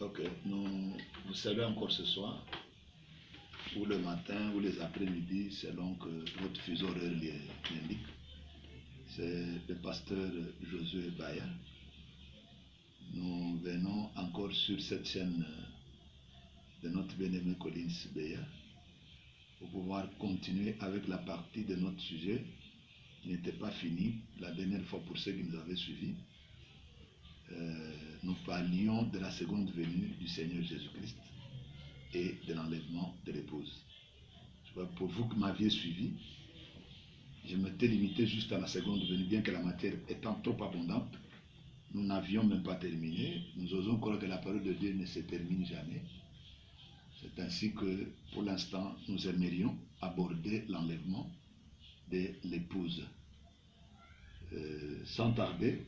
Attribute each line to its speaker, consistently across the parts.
Speaker 1: Ok, vous savez encore ce soir, ou le matin, ou les après-midi, selon que votre fuseau horaire l'indique. C'est le pasteur Josué Baya. Nous venons encore sur cette chaîne de notre bien-aimé Collins Beya pour pouvoir continuer avec la partie de notre sujet qui n'était pas finie la dernière fois pour ceux qui nous avaient suivis. Nous parlions de la seconde venue du Seigneur Jésus-Christ et de l'enlèvement de l'épouse. Pour vous qui m'aviez suivi, je m'étais limité juste à la seconde venue, bien que la matière étant trop abondante, nous n'avions même pas terminé. Nous osons croire que la parole de Dieu ne se termine jamais. C'est ainsi que, pour l'instant, nous aimerions aborder l'enlèvement de l'épouse. Sans tarder,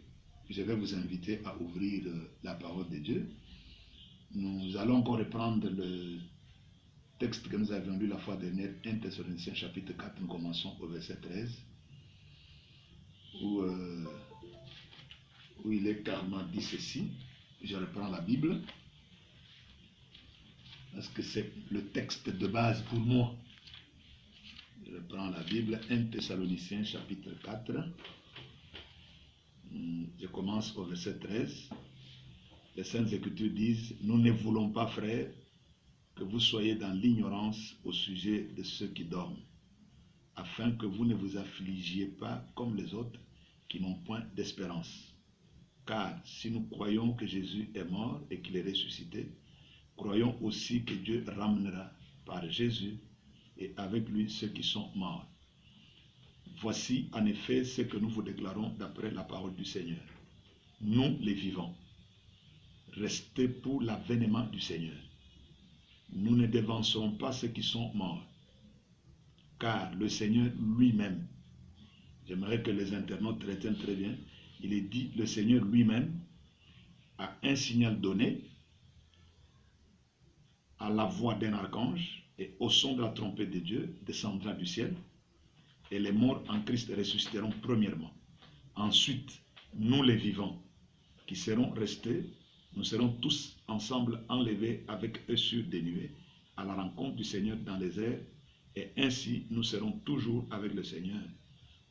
Speaker 1: je vais vous inviter à ouvrir la parole de Dieu. Nous allons encore reprendre le texte que nous avions lu la fois dernière, 1 Thessaloniciens chapitre 4, nous commençons au verset 13, où il est carrément dit ceci. Je reprends la Bible, parce que c'est le texte de base pour moi. Je reprends la Bible, 1 Thessaloniciens chapitre 4, je commence au verset 13. Les Saintes Écritures disent: nous ne voulons pas, frères, que vous soyez dans l'ignorance au sujet de ceux qui dorment, afin que vous ne vous affligiez pas comme les autres qui n'ont point d'espérance. Car si nous croyons que Jésus est mort et qu'il est ressuscité, croyons aussi que Dieu ramènera par Jésus et avec lui ceux qui sont morts. Voici en effet ce que nous vous déclarons d'après la parole du Seigneur. Nous, les vivants, restez pour l'avènement du Seigneur. Nous ne devancerons pas ceux qui sont morts, car le Seigneur lui-même, j'aimerais que les internautes retiennent très bien, il est dit, le Seigneur lui-même a un signal donné à la voix d'un archange et au son de la trompette de Dieu descendra du ciel, et les morts en Christ ressusciteront premièrement. Ensuite, nous les vivants qui serons restés, nous serons tous ensemble enlevés avec eux sur des nuées à la rencontre du Seigneur dans les airs, et ainsi nous serons toujours avec le Seigneur.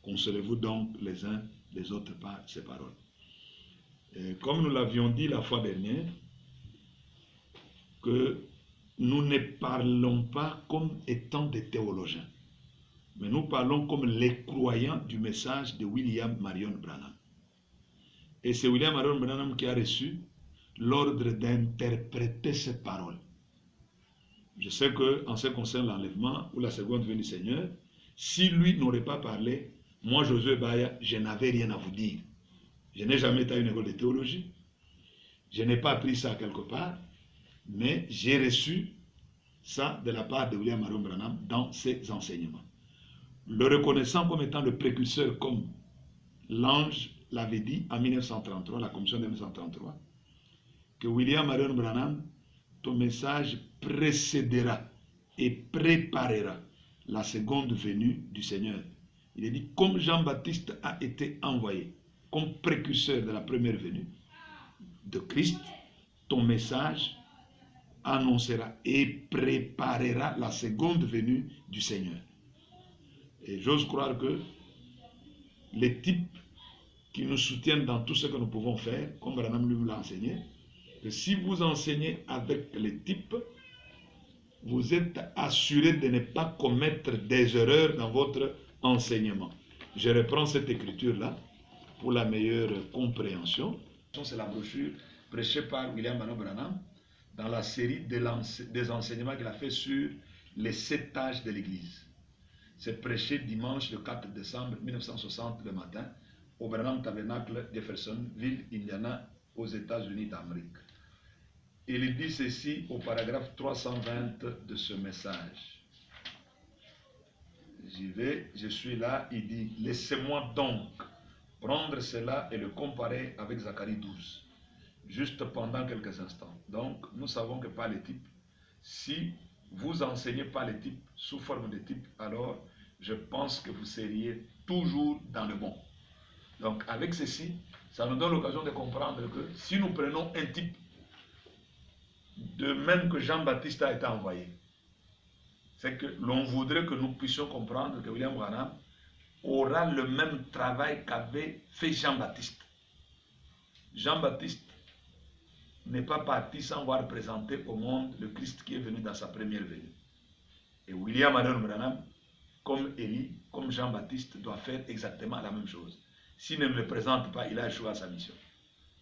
Speaker 1: Consolez-vous donc les uns les autres par ces paroles. Et comme nous l'avions dit la fois dernière, que nous ne parlons pas comme étant des théologiens, mais nous parlons comme les croyants du message de William Marion Branham. Et c'est William Marion Branham qui a reçu l'ordre d'interpréter ces paroles. Je sais qu'en ce qui concerne l'enlèvement ou la seconde venue du Seigneur, si lui n'aurait pas parlé, moi, Josué Baya, je n'avais rien à vous dire. Je n'ai jamais été à une école de théologie. Je n'ai pas appris ça quelque part, mais j'ai reçu ça de la part de William Marion Branham dans ses enseignements. Le reconnaissant comme étant le précurseur, comme l'ange l'avait dit en 1933, la commission de 1933, que William Marion Branham, ton message précédera et préparera la seconde venue du Seigneur. Il est dit, comme Jean-Baptiste a été envoyé comme précurseur de la première venue de Christ, ton message annoncera et préparera la seconde venue du Seigneur. Et j'ose croire que les types qui nous soutiennent dans tout ce que nous pouvons faire, comme Branham lui l'a enseigné, que si vous enseignez avec les types, vous êtes assuré de ne pas commettre des erreurs dans votre enseignement. Je reprends cette écriture-là pour la meilleure compréhension. C'est la brochure prêchée par William Marion Branham dans la série des enseignements qu'il a fait sur les 7 âges de l'Église. C'est prêché dimanche le 4 décembre 1960 le matin au Branham Tabernacle, Jeffersonville, Indiana, aux États-Unis d'Amérique. Il dit ceci au paragraphe 320 de ce message. J'y vais, je suis là, il dit, laissez-moi donc prendre cela et le comparer avec Zacharie 12, juste pendant quelques instants. Donc, nous savons que par les types, si vous enseignez par les types, sous forme de types, alors je pense que vous seriez toujours dans le bon. Donc, avec ceci, ça nous donne l'occasion de comprendre que si nous prenons un type de même que Jean-Baptiste a été envoyé. C'est que l'on voudrait que nous puissions comprendre que William Branham aura le même travail qu'avait fait Jean-Baptiste. Jean-Baptiste n'est pas parti sans voir présenter au monde le Christ qui est venu dans sa première venue. Et William Marion Branham, comme Élie, comme Jean-Baptiste, doit faire exactement la même chose. S'il ne le présente pas, il a échoué à sa mission.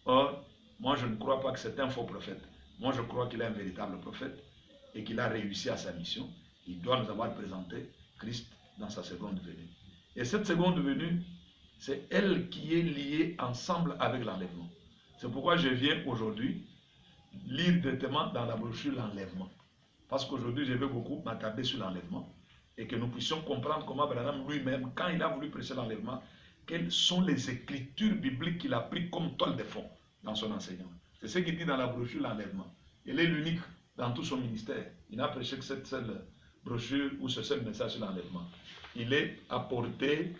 Speaker 1: Or, moi je ne crois pas que c'est un faux prophète. Moi je crois qu'il est un véritable prophète et qu'il a réussi à sa mission. Il doit nous avoir présenté Christ dans sa seconde venue. Et cette seconde venue, c'est elle qui est liée ensemble avec l'enlèvement. C'est pourquoi je viens aujourd'hui lire directement dans la brochure l'enlèvement. Parce qu'aujourd'hui, je vais beaucoup m'attarder sur l'enlèvement et que nous puissions comprendre comment Branham lui-même, quand il a voulu prêcher l'enlèvement, quelles sont les écritures bibliques qu'il a pris comme toile de fond dans son enseignement. C'est ce qu'il dit dans la brochure l'enlèvement. Il est l'unique dans tout son ministère. Il n'a prêché que cette seule brochure ou ce seul message sur l'enlèvement. Il est apporté,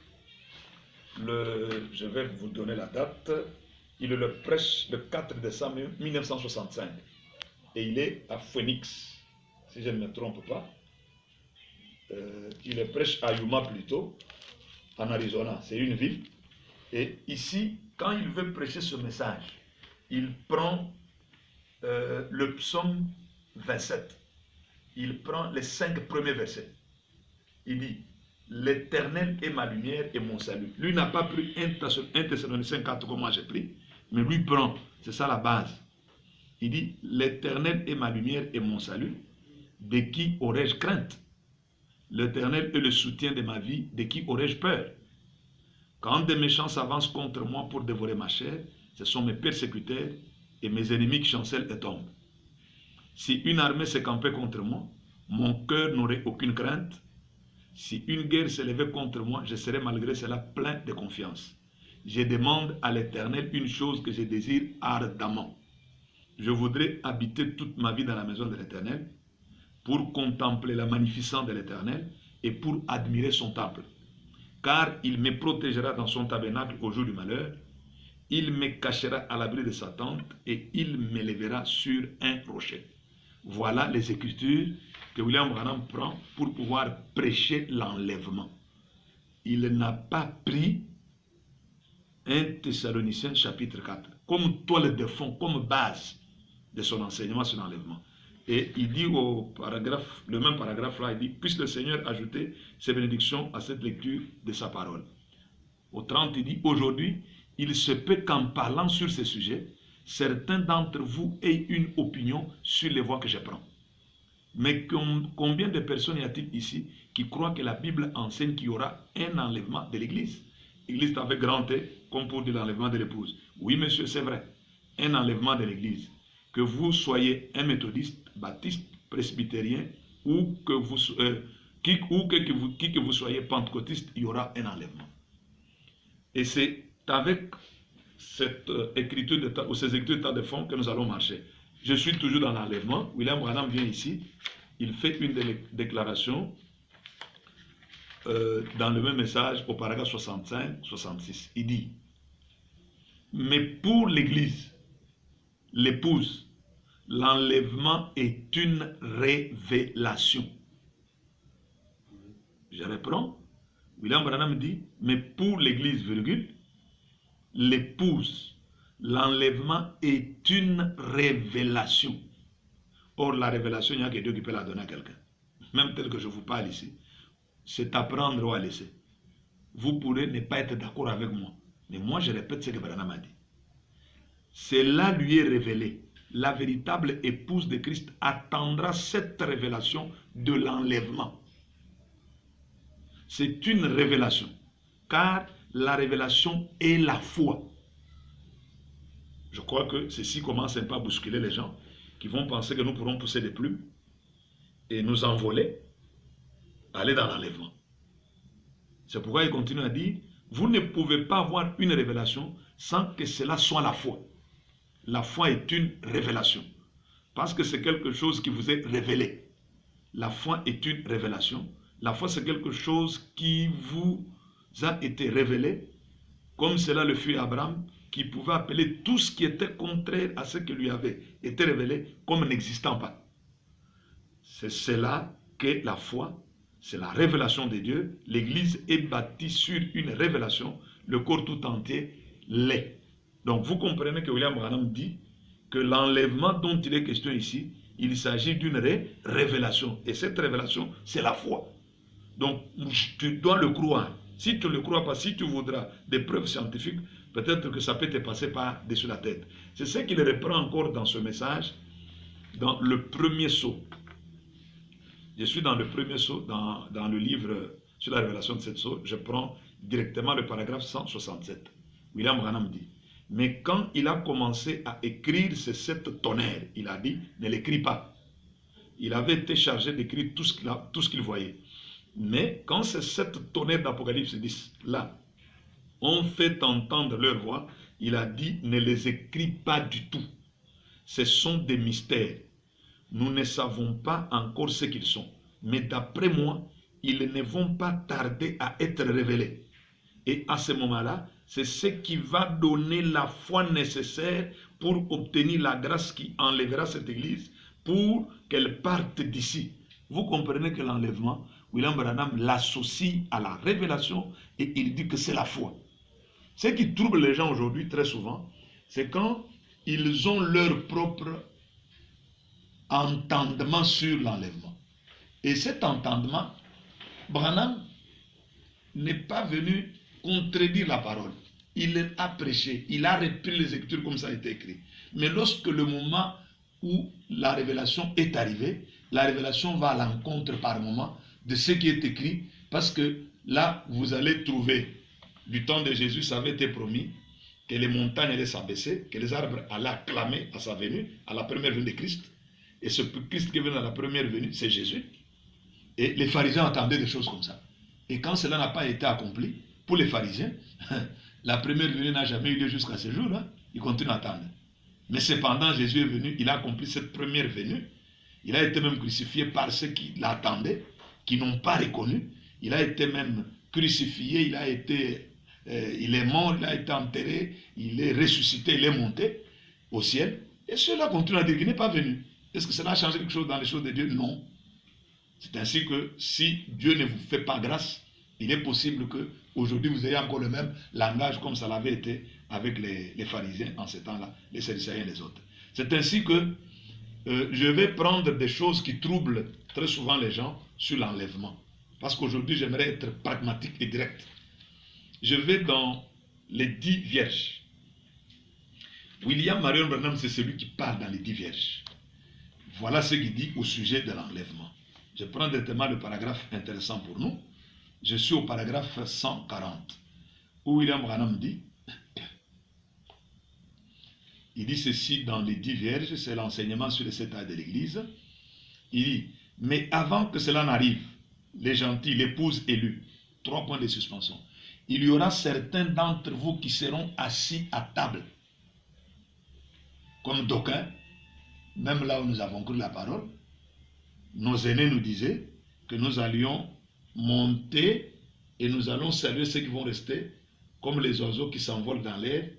Speaker 1: je vais vous donner la date, il le prêche le 4 décembre 1965 et il est à Phoenix, si je ne me trompe pas. Il le prêche à Yuma plutôt, en Arizona, c'est une ville. Et ici, quand il veut prêcher ce message, il prend le psaume 27. Il prend les 5 premiers versets. Il dit, l'Éternel est ma lumière et mon salut. Lui n'a pas pris 1 Thessaloniciens 4 comme moi j'ai pris, mais lui prend, c'est ça la base. Il dit, l'Éternel est ma lumière et mon salut. De qui aurais-je crainte? L'Éternel est le soutien de ma vie, de qui aurais-je peur? Quand des méchants s'avancent contre moi pour dévorer ma chair, ce sont mes persécuteurs et mes ennemis qui chancellent et tombent. Si une armée s'est campée contre moi, mon cœur n'aurait aucune crainte. Si une guerre s'élevait contre moi, je serais malgré cela plein de confiance. Je demande à l'Éternel une chose que je désire ardemment. Je voudrais habiter toute ma vie dans la maison de l'Éternel pour contempler la magnificence de l'Éternel et pour admirer son temple. Car il me protégera dans son tabernacle au jour du malheur. Il me cachera à l'abri de sa tente et il m'élèvera sur un rocher. Voilà les Écritures que William Branham prend pour pouvoir prêcher l'enlèvement. Il n'a pas pris 1 Thessaloniciens chapitre 4 comme toile de fond, comme base de son enseignement sur l'enlèvement. Et il dit au paragraphe, le même paragraphe là, il dit, puisse le Seigneur ajouter ses bénédictions à cette lecture de sa parole. Au 30, il dit, aujourd'hui, il se peut qu'en parlant sur ces sujets, certains d'entre vous aient une opinion sur les voies que je prends. Mais combien de personnes y a-t-il ici qui croient que la Bible enseigne qu'il y aura un enlèvement de l'Église? L'Église avec grand T, comme pour dire l'enlèvement de l'épouse. Oui, monsieur, c'est vrai. Un enlèvement de l'Église. Que vous soyez un méthodiste, baptiste, presbytérien, ou que vous soyez pentecôtiste, il y aura un enlèvement. Et c'est avec cette écriture ou ces écritures de fond que nous allons marcher. Je suis toujours dans l'enlèvement. William Branham vient ici. Il fait une déclaration dans le même message au paragraphe 65-66. Il dit, mais pour l'Église, l'épouse, l'enlèvement est une révélation. Je reprends. William Branham dit, mais pour l'Église, virgule, l'épouse, l'enlèvement est une révélation. Or, la révélation, il n'y a que Dieu qui peut la donner à quelqu'un. Même tel que je vous parle ici. C'est à prendre ou à laisser. Vous pourrez ne pas être d'accord avec moi. Mais moi, je répète ce que Branham a dit. Cela lui est révélé. La véritable épouse de Christ attendra cette révélation de l'enlèvement. C'est une révélation. Car la révélation est la foi. Je crois que ceci commence un peu à bousculer les gens qui vont penser que nous pourrons pousser des plumes et nous envoler, aller dans l'enlèvement. C'est pourquoi il continue à dire, vous ne pouvez pas avoir une révélation sans que cela soit la foi. La foi est une révélation. Parce que c'est quelque chose qui vous est révélé. La foi est une révélation. La foi, c'est quelque chose qui vous a été révélé, comme cela le fut Abraham, qui pouvait appeler tout ce qui était contraire à ce que lui avait été révélé comme n'existant pas. C'est cela que la foi, c'est la révélation de Dieu. L'Église est bâtie sur une révélation. Le corps tout entier l'est. Donc vous comprenez que William Branham dit que l'enlèvement dont il est question ici, il s'agit d'une révélation. Et cette révélation, c'est la foi. Donc tu dois le croire. Si tu ne le crois pas, si tu voudras des preuves scientifiques, peut-être que ça peut te passer par-dessus la tête. C'est ce qu'il reprend encore dans ce message, dans le premier sceau. Je suis dans le premier sceau, dans le livre sur la révélation de cette sceau. Je prends directement le paragraphe 167. William Branham dit, mais quand il a commencé à écrire ces 7 tonnerres, il a dit, ne l'écris pas. Il avait été chargé d'écrire tout ce qu'il voyait. Mais quand ces 7 tonnerres d'Apocalypse 10, là, ont fait entendre leur voix, il a dit, ne les écris pas du tout. Ce sont des mystères. Nous ne savons pas encore ce qu'ils sont. Mais d'après moi, ils ne vont pas tarder à être révélés. Et à ce moment-là, c'est ce qui va donner la foi nécessaire pour obtenir la grâce qui enlèvera cette église pour qu'elle parte d'ici. Vous comprenez que l'enlèvement, William Branham l'associe à la révélation et il dit que c'est la foi. Ce qui trouble les gens aujourd'hui très souvent, c'est quand ils ont leur propre entendement sur l'enlèvement. Et cet entendement, Branham n'est pas venu contredire la parole. Il a prêché, il a repris les Écritures comme ça a été écrit. Mais lorsque le moment où la révélation est arrivée, la révélation va à l'encontre par moment de ce qui est écrit, parce que là, vous allez trouver, du temps de Jésus, ça avait été promis, que les montagnes allaient s'abaisser, que les arbres allaient acclamer à sa venue, à la première venue de Christ. Et ce Christ qui est venu à la première venue, c'est Jésus. Et les pharisiens attendaient des choses comme ça. Et quand cela n'a pas été accompli, pour les pharisiens, la première venue n'a jamais eu lieu jusqu'à ce jour. Hein? Ils continuent à attendre. Mais cependant, Jésus est venu, il a accompli cette première venue. Il a été même crucifié par ceux qui l'attendaient, qui n'ont pas reconnu. Il a été même crucifié, il est mort, il a été enterré, il est ressuscité, il est monté au ciel. Et ceux-là continuent à dire qu'il n'est pas venu. Est-ce que cela a changé quelque chose dans les choses de Dieu? Non. C'est ainsi que si Dieu ne vous fait pas grâce, il est possible que aujourd'hui vous ayez encore le même langage comme ça l'avait été avec les pharisiens en ce temps-là, les sadducéens et les autres. C'est ainsi que je vais prendre des choses qui troublent très souvent les gens sur l'enlèvement. Parce qu'aujourd'hui j'aimerais être pragmatique et direct. Je vais dans les 10 vierges. William Marion Branham, c'est celui qui parle dans les 10 vierges. Voilà ce qu'il dit au sujet de l'enlèvement. Je prends directement le paragraphe intéressant pour nous. Je suis au paragraphe 140, où William Branham dit, il dit ceci dans les 10 vierges, c'est l'enseignement sur les 7 âges de l'Église. Il dit, mais avant que cela n'arrive, les gentils, l'épouse élue, 3 points de suspension, il y aura certains d'entre vous qui seront assis à table, comme d'aucuns, même là où nous avons cru la parole, nos aînés nous disaient que nous allions monter et nous allons saluer ceux qui vont rester, comme les oiseaux qui s'envolent dans l'air.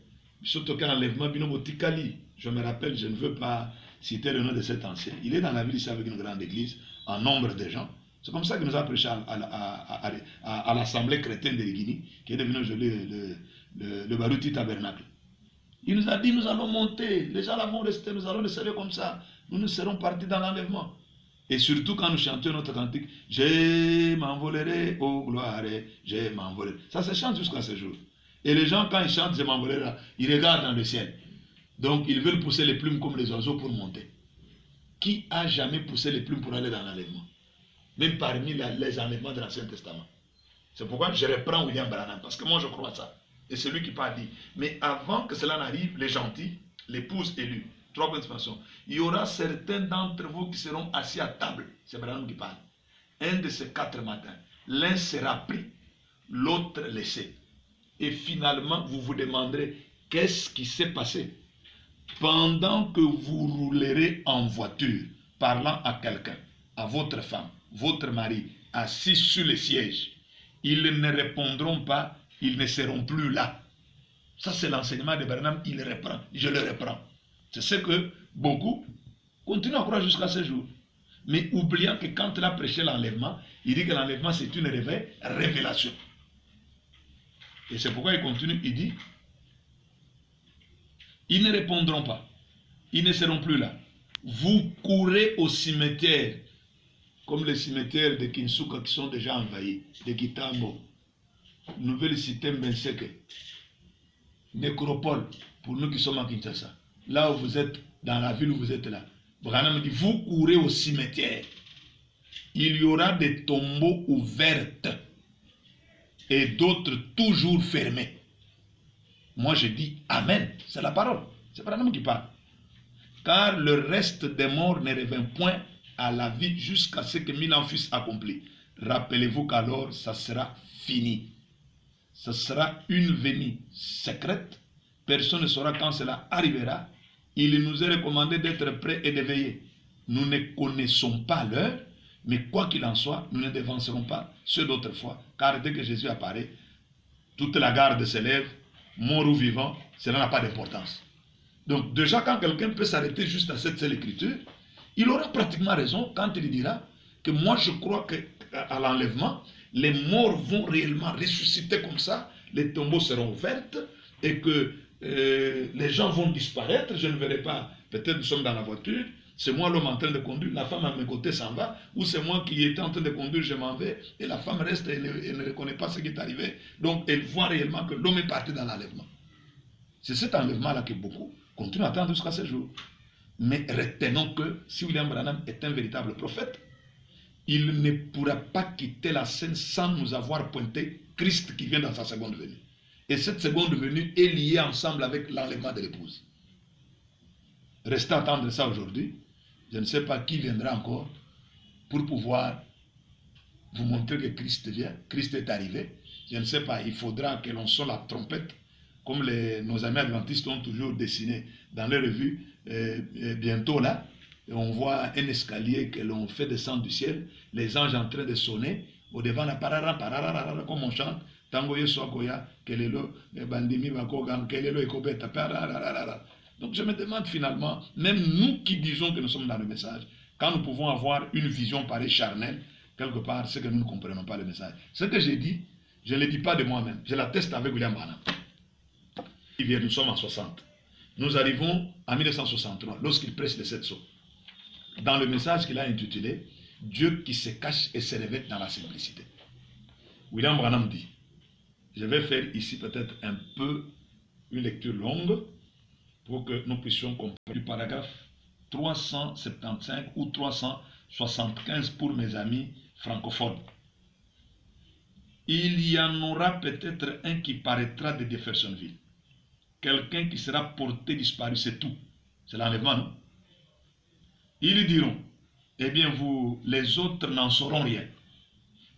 Speaker 1: Surtout qu'un enlèvement, je me rappelle, je ne veux pas citer le nom de cet ancien. Il est dans la ville ici avec une grande église, en nombre de gens. C'est comme ça qu'il nous a prêché à l'assemblée chrétienne de Guinée, qui est devenue aujourd'hui le Baruti Tabernacle. Il nous a dit, nous allons monter, les gens là vont rester, nous allons les saluer comme ça. Nous serons partis dans l'enlèvement. Et surtout quand nous chantions notre cantique, je m'envolerai au gloire, je m'envolerai. Ça se chante jusqu'à ce jour. Et les gens, quand ils chantent je m'envolerai, ils regardent dans le ciel. Donc ils veulent pousser les plumes comme les oiseaux pour monter. Qui a jamais poussé les plumes pour aller dans l'enlèvement? Même parmi les enlèvements de l'Ancien Testament. C'est pourquoi je reprends William Branham, parce que moi je crois ça. Et c'est lui qui parle dit, mais avant que cela n'arrive, les gentils, l'épouse élue, 3 points d'expansion. Il y aura certains d'entre vous qui seront assis à table. C'est Branham qui parle. Un de ces 4 matins, l'un sera pris, l'autre laissé. Et finalement, vous vous demanderez, qu'est-ce qui s'est passé? Pendant que vous roulerez en voiture, parlant à quelqu'un, à votre femme, votre mari, assis sur le siège, ils ne répondront pas, ils ne seront plus là. Ça, c'est l'enseignement de Branham, il reprend, je le reprends. C'est ce que beaucoup continuent à croire jusqu'à ce jour. Mais oubliant que quand il a prêché l'enlèvement, il dit que l'enlèvement c'est une révélation. Et c'est pourquoi il continue, il dit, ils ne répondront pas, ils ne seront plus là. Vous courez au cimetière, comme les cimetières de Kinsuka qui sont déjà envahis, de Kitambo, Nouvelle Cité Mbenseke, Nécropole, pour nous qui sommes à Kinshasa. Là où vous êtes, dans la ville où vous êtes là. Branham dit, vous courez au cimetière. Il y aura des tombeaux ouverts et d'autres toujours fermés. Moi je dis Amen, c'est la parole. C'est Branham qui parle. Car le reste des morts ne revient point à la vie jusqu'à ce que 1000 ans fussent accomplis. Rappelez-vous qu'alors ça sera fini. Ce sera une venue secrète. Personne ne saura quand cela arrivera. Il nous est recommandé d'être prêts et de veiller. Nous ne connaissons pas l'heure, mais quoi qu'il en soit, nous ne devancerons pas ceux d'autrefois, car dès que Jésus apparaît, toute la garde s'élève, mort ou vivant, cela n'a pas d'importance. Donc déjà, quand quelqu'un peut s'arrêter juste à cette seule écriture, il aura pratiquement raison quand il dira que moi je crois qu'à l'enlèvement, les morts vont réellement ressusciter comme ça, les tombeaux seront ouverts et que les gens vont disparaître, je ne verrai pas, peut-être nous sommes dans la voiture, c'est moi l'homme en train de conduire, la femme à mes côtés s'en va, ou c'est moi qui étais en train de conduire, je m'en vais, et la femme reste et elle ne reconnaît pas ce qui est arrivé, donc elle voit réellement que l'homme est parti dans l'enlèvement. C'est cet enlèvement-là que beaucoup continuent à attendre jusqu'à ce jour. Mais retenons que si William Branham est un véritable prophète, il ne pourra pas quitter la scène sans nous avoir pointé Christ qui vient dans sa seconde venue. Et cette seconde venue est liée ensemble avec l'enlèvement de l'épouse. Restez à attendre ça aujourd'hui. Je ne sais pas qui viendra encore pour pouvoir vous montrer que Christ vient. Christ est arrivé. Je ne sais pas, il faudra que l'on sonne la trompette, comme nos amis adventistes ont toujours dessiné dans les revues. Bientôt là, on voit un escalier que l'on fait descendre du ciel, les anges en train de sonner, au devant la parara, parara, comme on chante. Donc je me demande finalement, même nous qui disons que nous sommes dans le message, quand nous pouvons avoir une vision pareille charnelle, quelque part, c'est que nous ne comprenons pas le message. Ce que j'ai dit, je ne le dis pas de moi-même, je l'atteste avec William Branham. Nous sommes en 60. Nous arrivons en 1963, lorsqu'il prêche les 7 sceaux. Dans le message qu'il a intitulé « Dieu qui se cache et se révèle dans la simplicité ». William Branham dit, je vais faire ici peut-être un peu une lecture longue pour que nous puissions comprendre du paragraphe 375 ou 375 pour mes amis francophones. Il y en aura peut-être un qui paraîtra de Jeffersonville. Quelqu'un qui sera porté disparu, c'est tout. C'est l'enlèvement, non? Ils diront, eh bien vous, les autres n'en sauront rien.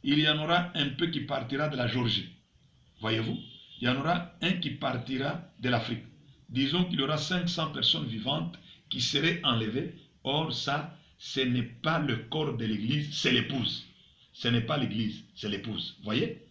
Speaker 1: Il y en aura un peu qui partira de la Géorgie. Voyez-vous, il y en aura un qui partira de l'Afrique. Disons qu'il y aura 500 personnes vivantes qui seraient enlevées. Or ça, ce n'est pas le corps de l'église, c'est l'épouse. Ce n'est pas l'église, c'est l'épouse. Voyez?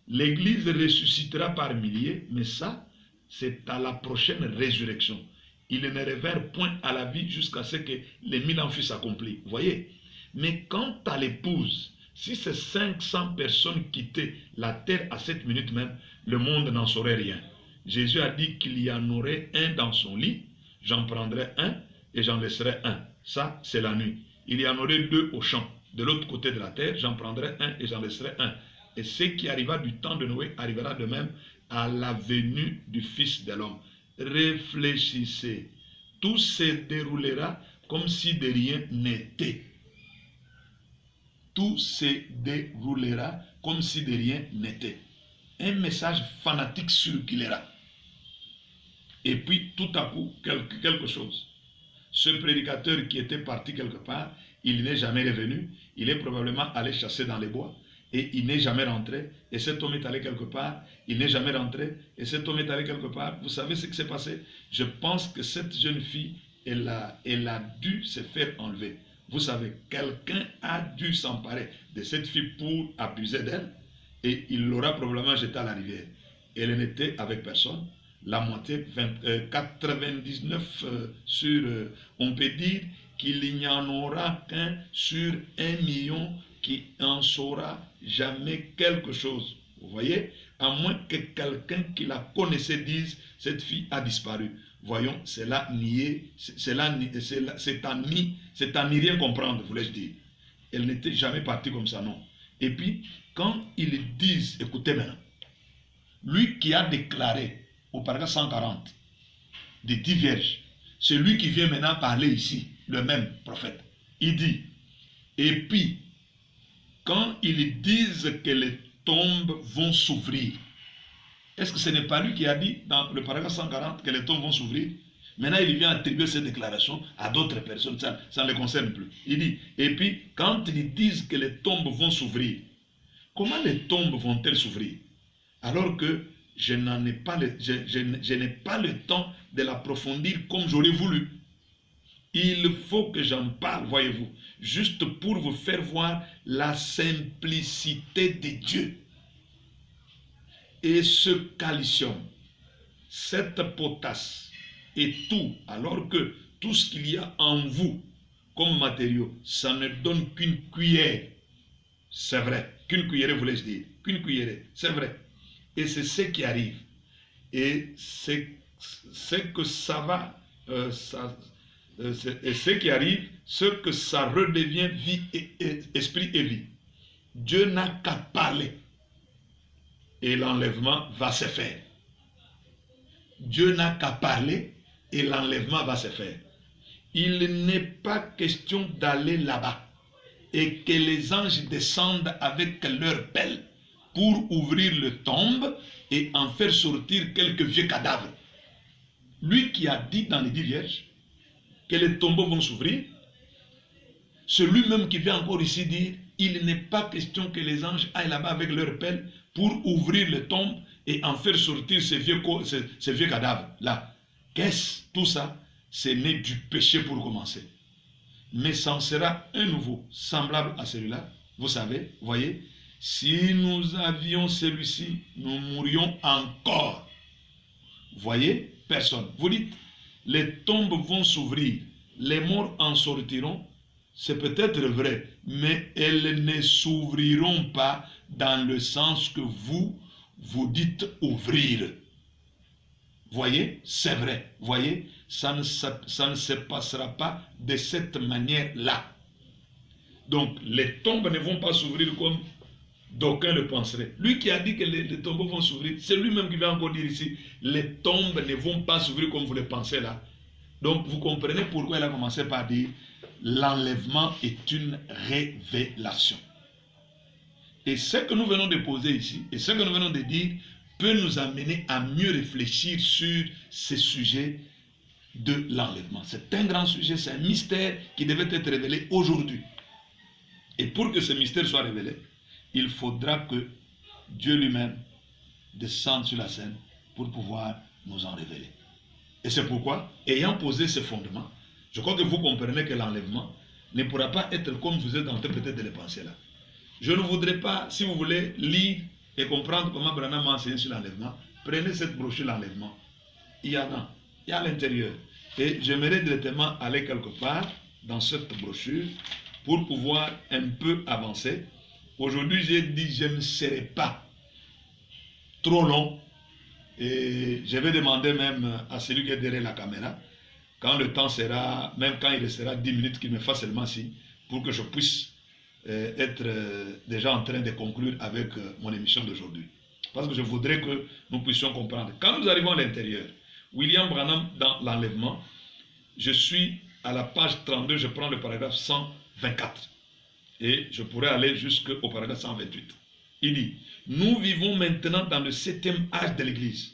Speaker 1: L'église ressuscitera par milliers, mais ça, c'est à la prochaine résurrection. Il ne révère point à la vie jusqu'à ce que les 1000 ans fussent accomplis. Voyez? Mais quant à l'épouse, si ces 500 personnes quittaient la terre à cette minute même, le monde n'en saurait rien. Jésus a dit qu'il y en aurait un dans son lit, j'en prendrai un et j'en laisserai un. Ça, c'est la nuit. Il y en aurait 2 au champ. De l'autre côté de la terre, j'en prendrai un et j'en laisserai un. Et ce qui arriva du temps de Noé arrivera de même à la venue du Fils de l'homme. Réfléchissez. Tout se déroulera comme si de rien n'était. Tout se déroulera comme si de rien n'était. Un message fanatique circulera. Et puis tout à coup, quelque chose. Ce prédicateur qui était parti quelque part, il n'est jamais revenu. Il est probablement allé chasser dans les bois. Et il n'est jamais rentré. Et cet homme est allé quelque part. Il n'est jamais rentré. Et cet homme est allé quelque part. Vous savez ce qui s'est passé? Je pense que cette jeune fille, elle a dû se faire enlever. Vous savez, quelqu'un a dû s'emparer de cette fille pour abuser d'elle. Et il l'aura probablement jetée à la rivière. Elle n'était avec personne. la moitié, 99 sur, on peut dire qu'il n'y en aura qu'un sur 1 million qui en saura jamais quelque chose. Vous voyez, à moins que quelqu'un qui la connaissait dise, cette fille a disparu. Voyons, c'est là nier, c'est à n'y rien comprendre, voulais-je dire. Elle n'était jamais partie comme ça, non. Et puis, quand ils disent, écoutez maintenant, lui qui a déclaré au paragraphe 140 des 10 vierges, c'est lui qui vient maintenant parler ici, le même prophète. Il dit, et puis, quand ils disent que les tombes vont s'ouvrir, est-ce que ce n'est pas lui qui a dit dans le paragraphe 140 que les tombes vont s'ouvrir? Maintenant, il vient attribuer cette déclaration à d'autres personnes, ça ne les concerne plus. Il dit, et puis, quand ils disent que les tombes vont s'ouvrir, comment les tombes vont-elles s'ouvrir? Alors que je n'ai pas le temps de l'approfondir comme j'aurais voulu. Il faut que j'en parle, voyez-vous, juste pour vous faire voir la simplicité de Dieu. Et ce calcium, cette potasse et tout, alors que tout ce qu'il y a en vous comme matériau, ça ne donne qu'une cuillère. C'est vrai, qu'une cuillère, voulais-je dire, qu'une cuillère, c'est vrai. Et c'est ce qui arrive. Et c'est que ça va, et ce qui arrive, c'est que ça redevient vie et esprit et vie. Dieu n'a qu'à parler. Et l'enlèvement va se faire. Dieu n'a qu'à parler et l'enlèvement va se faire. Il n'est pas question d'aller là-bas et que les anges descendent avec leur pelle pour ouvrir le tombe et en faire sortir quelques vieux cadavres. Lui qui a dit dans les 10 vierges que les tombeaux vont s'ouvrir, c'est lui-même qui vient encore ici dire, il n'est pas question que les anges aillent là-bas avec leur pelle pour ouvrir le tombe et en faire sortir ces vieux cadavres-là. Qu'est-ce tout ça? C'est né du péché pour commencer. Mais ça en sera un nouveau, semblable à celui-là. Vous savez, voyez, si nous avions celui-ci, nous mourrions encore. Voyez, personne. Vous dites, les tombes vont s'ouvrir, les morts en sortiront. C'est peut-être vrai, mais elles ne s'ouvriront pas dans le sens que vous dites ouvrir. Voyez, c'est vrai. Voyez, ça ne se passera pas de cette manière-là. Donc, les tombes ne vont pas s'ouvrir comme d'aucuns le penseraient. Lui qui a dit que les tombeaux vont s'ouvrir, c'est lui-même qui va encore dire ici, les tombes ne vont pas s'ouvrir comme vous le pensez là. Donc, vous comprenez pourquoi il a commencé par dire, l'enlèvement est une révélation. Et ce que nous venons de poser ici, et ce que nous venons de dire, peut nous amener à mieux réfléchir sur ce sujet de l'enlèvement. C'est un grand sujet, c'est un mystère qui devait être révélé aujourd'hui. Et pour que ce mystère soit révélé, il faudra que Dieu lui-même descende sur la scène pour pouvoir nous en révéler. Et c'est pourquoi, ayant posé ce fondement, je crois que vous comprenez que l'enlèvement ne pourra pas être comme vous êtes en train peut-être de le penser là. Je ne voudrais pas, si vous voulez lire et comprendre comment Branham m'a enseigné sur l'enlèvement, prenez cette brochure l'enlèvement. Il y en a, il y a à l'intérieur. Et j'aimerais directement aller quelque part dans cette brochure pour pouvoir un peu avancer. Aujourd'hui, j'ai dit, je ne serai pas trop long. Et je vais demander même à celui qui est derrière la caméra, quand le temps sera, même quand il restera 10 minutes, qu'il me fasse seulement signe, pour que je puisse être déjà en train de conclure avec mon émission d'aujourd'hui. Parce que je voudrais que nous puissions comprendre. Quand nous arrivons à l'intérieur, William Branham dans l'enlèvement, je suis à la page 32, je prends le paragraphe 124. Et je pourrais aller jusqu'au paragraphe 128. Il dit, nous vivons maintenant dans le 7e âge de l'Église.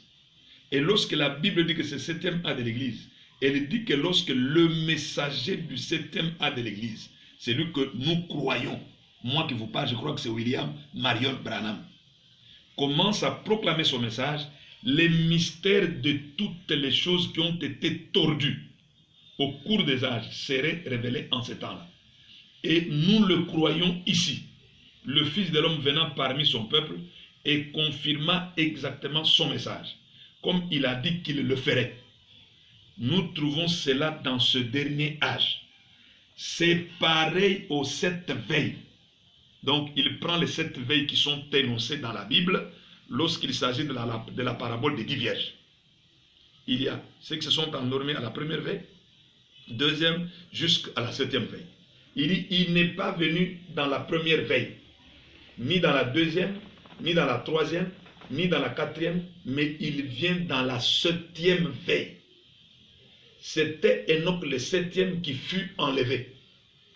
Speaker 1: Et lorsque la Bible dit que c'est le 7e âge de l'Église, elle dit que lorsque le messager du 7e âge de l'Église, celui que nous croyons, moi qui vous parle, je crois que c'est William Marion Branham, commence à proclamer son message, les mystères de toutes les choses qui ont été tordues au cours des âges seraient révélés en ce temps-là. Et nous le croyons ici. Le Fils de l'homme venant parmi son peuple et confirma exactement son message. comme il a dit qu'il le ferait. Nous trouvons cela dans ce dernier âge. C'est pareil aux 7 veilles. Donc, il prend les 7 veilles qui sont énoncées dans la Bible lorsqu'il s'agit de la parabole des 10 vierges. Il y a ceux qui se sont endormis à la première veille, deuxième jusqu'à la 7e veille. Il dit, il n'est pas venu dans la première veille, ni dans la deuxième, ni dans la troisième, ni dans la 4e, mais il vient dans la 7e veille. C'était Enoch le 7e qui fut enlevé.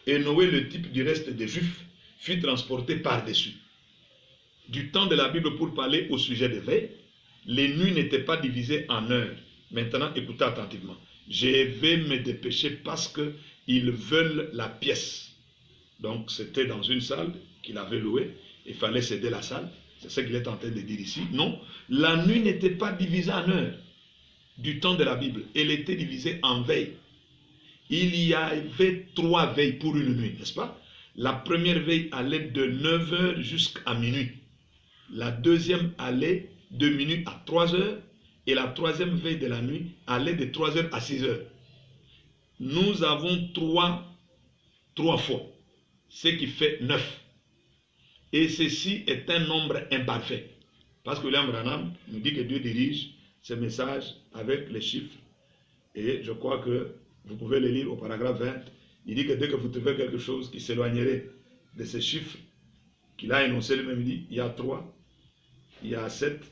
Speaker 1: Et Noé, le type du reste des Juifs, fut transporté par-dessus. Du temps de la Bible pour parler au sujet des veilles, les nuits n'étaient pas divisées en heures. Maintenant, écoutez attentivement. Je vais me dépêcher parce qu'ils veulent la pièce. Donc, c'était dans une salle qu'il avait louée. Il fallait céder la salle. C'est ce qu'il est en train de dire ici. Non, la nuit n'était pas divisée en heures du temps de la Bible. Elle était divisée en veilles. Il y avait 3 veilles pour une nuit, n'est-ce pas? La première veille allait de 9 h jusqu'à minuit. La deuxième allait de minuit à 3 h. Et la 3e veille de la nuit allait de 3 h à 6 h. Nous avons 3 fois, ce qui fait 9. Et ceci est un nombre imparfait. Parce que William Branham nous dit que Dieu dirige ses messages avec les chiffres. Et je crois que vous pouvez le lire au paragraphe 20. Il dit que dès que vous trouvez quelque chose qui s'éloignerait de ces chiffres qu'il a énoncé lui-même, il dit, il y a 3, il y a 7,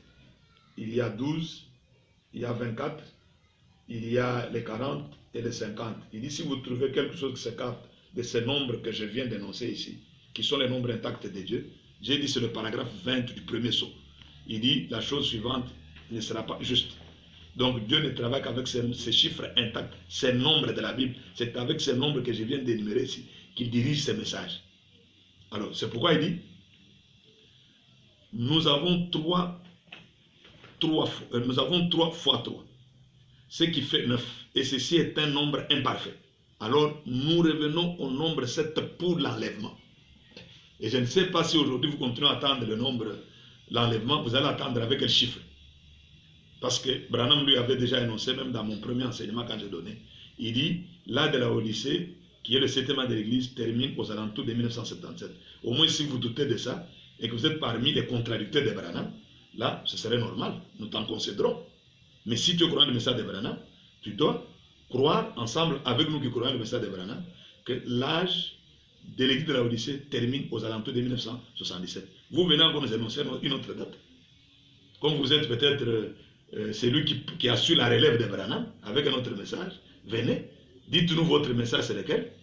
Speaker 1: il y a 12, il y a 24, il y a les 40 et les 50. Il dit, si vous trouvez quelque chose qui s'écarte de ces nombres que je viens d'énoncer ici, qui sont les nombres intacts de Dieu, j'ai dit c'est le paragraphe 20 du premier sceau. Il dit, la chose suivante ne sera pas juste. Donc Dieu ne travaille qu'avec ces chiffres intacts, ces nombres de la Bible. C'est avec ces nombres que je viens d'énumérer ici qu'il dirige ses messages. Alors, c'est pourquoi il dit, nous avons 3 fois 3, ce qui fait 9. Et ceci est un nombre imparfait. Alors, nous revenons au nombre 7 pour l'enlèvement. Et je ne sais pas si aujourd'hui vous continuez à attendre le nombre, l'enlèvement, vous allez attendre avec quel chiffre. Parce que Branham lui avait déjà énoncé, même dans mon premier enseignement quand j'ai donné, il dit, l'âge de la Odyssée, qui est le 7e an de l'Église, termine aux alentours de 1977. Au moins, si vous doutez de ça, et que vous êtes parmi les contradicteurs de Branham, là, ce serait normal, nous t'en concéderons. Mais si tu crois le message de Branham, tu dois croire ensemble avec nous qui croyons le message de Branham, que l'âge de l'Église de la Odyssée termine aux alentours de 1977. Vous venez encore nous annoncer une autre date. Comme vous êtes peut-être celui qui assure la relève de Branham avec un autre message, venez, dites-nous votre message c'est lequel,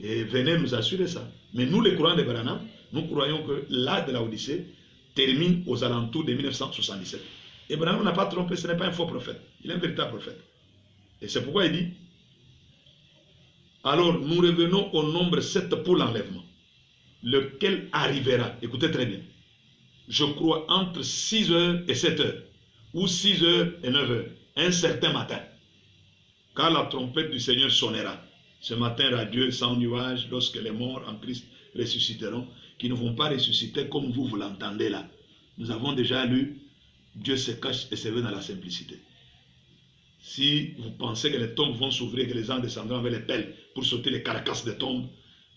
Speaker 1: et venez nous assurer ça. Mais nous, les croyants de Branham, nous croyons que l'âge de la Odyssée termine aux alentours de 1977. Et Branham n'a pas trompé, ce n'est pas un faux prophète, il est un véritable prophète. Et c'est pourquoi il dit, alors nous revenons au nombre 7 pour l'enlèvement, lequel arrivera, écoutez très bien, je crois entre 6 h et 7 h, ou 6 h et 9 h, un certain matin, car la trompette du Seigneur sonnera. Ce matin radieux, sans nuage, lorsque les morts en Christ ressusciteront, qui ne vont pas ressusciter comme vous l'entendez là. Nous avons déjà lu, Dieu se cache et se veut dans la simplicité. Si vous pensez que les tombes vont s'ouvrir, que les gens descendront avec les pelles pour sauter les carcasses des tombes,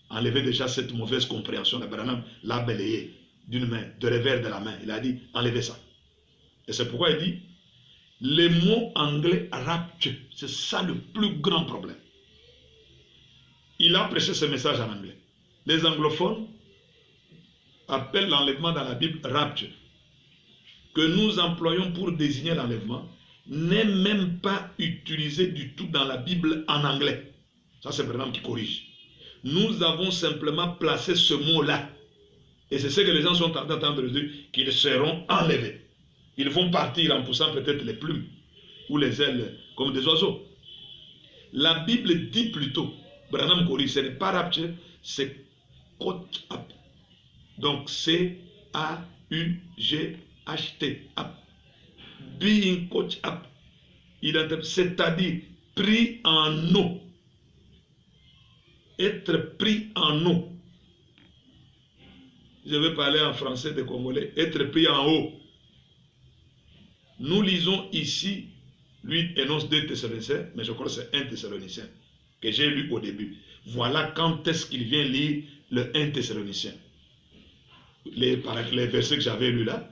Speaker 1: enlevez déjà cette mauvaise compréhension. Abraham l'a balayé d'une main, de revers de la main. Il a dit, enlevez ça. Et c'est pourquoi il dit, les mots anglais rapture, c'est ça le plus grand problème. Il a prêché ce message en anglais. Les anglophones appellent l'enlèvement dans la Bible rapture, que nous employons pour désigner l'enlèvement, n'est même pas utilisé du tout dans la Bible en anglais. Ça, c'est Branham qui corrige. Nous avons simplement placé ce mot-là. Et c'est ce que les gens sont en train d'entendre dire, qu'ils seront enlevés. Ils vont partir en poussant peut-être les plumes ou les ailes comme des oiseaux. La Bible dit plutôt, Branham corrige, ce n'est pas rapture, c'est caught up. Donc C-A-U-G-H-T, up. Being caught up, c'est-à-dire pris en eau. Être pris en eau. Je vais parler en français des Congolais. Être pris en haut. Nous lisons ici, lui énonce 2 Thessaloniciens, mais je crois que c'est 1 Thessalonicien que j'ai lu au début. Voilà quand est-ce qu'il vient lire le 1 Thessalonicien. Les versets que j'avais lus là.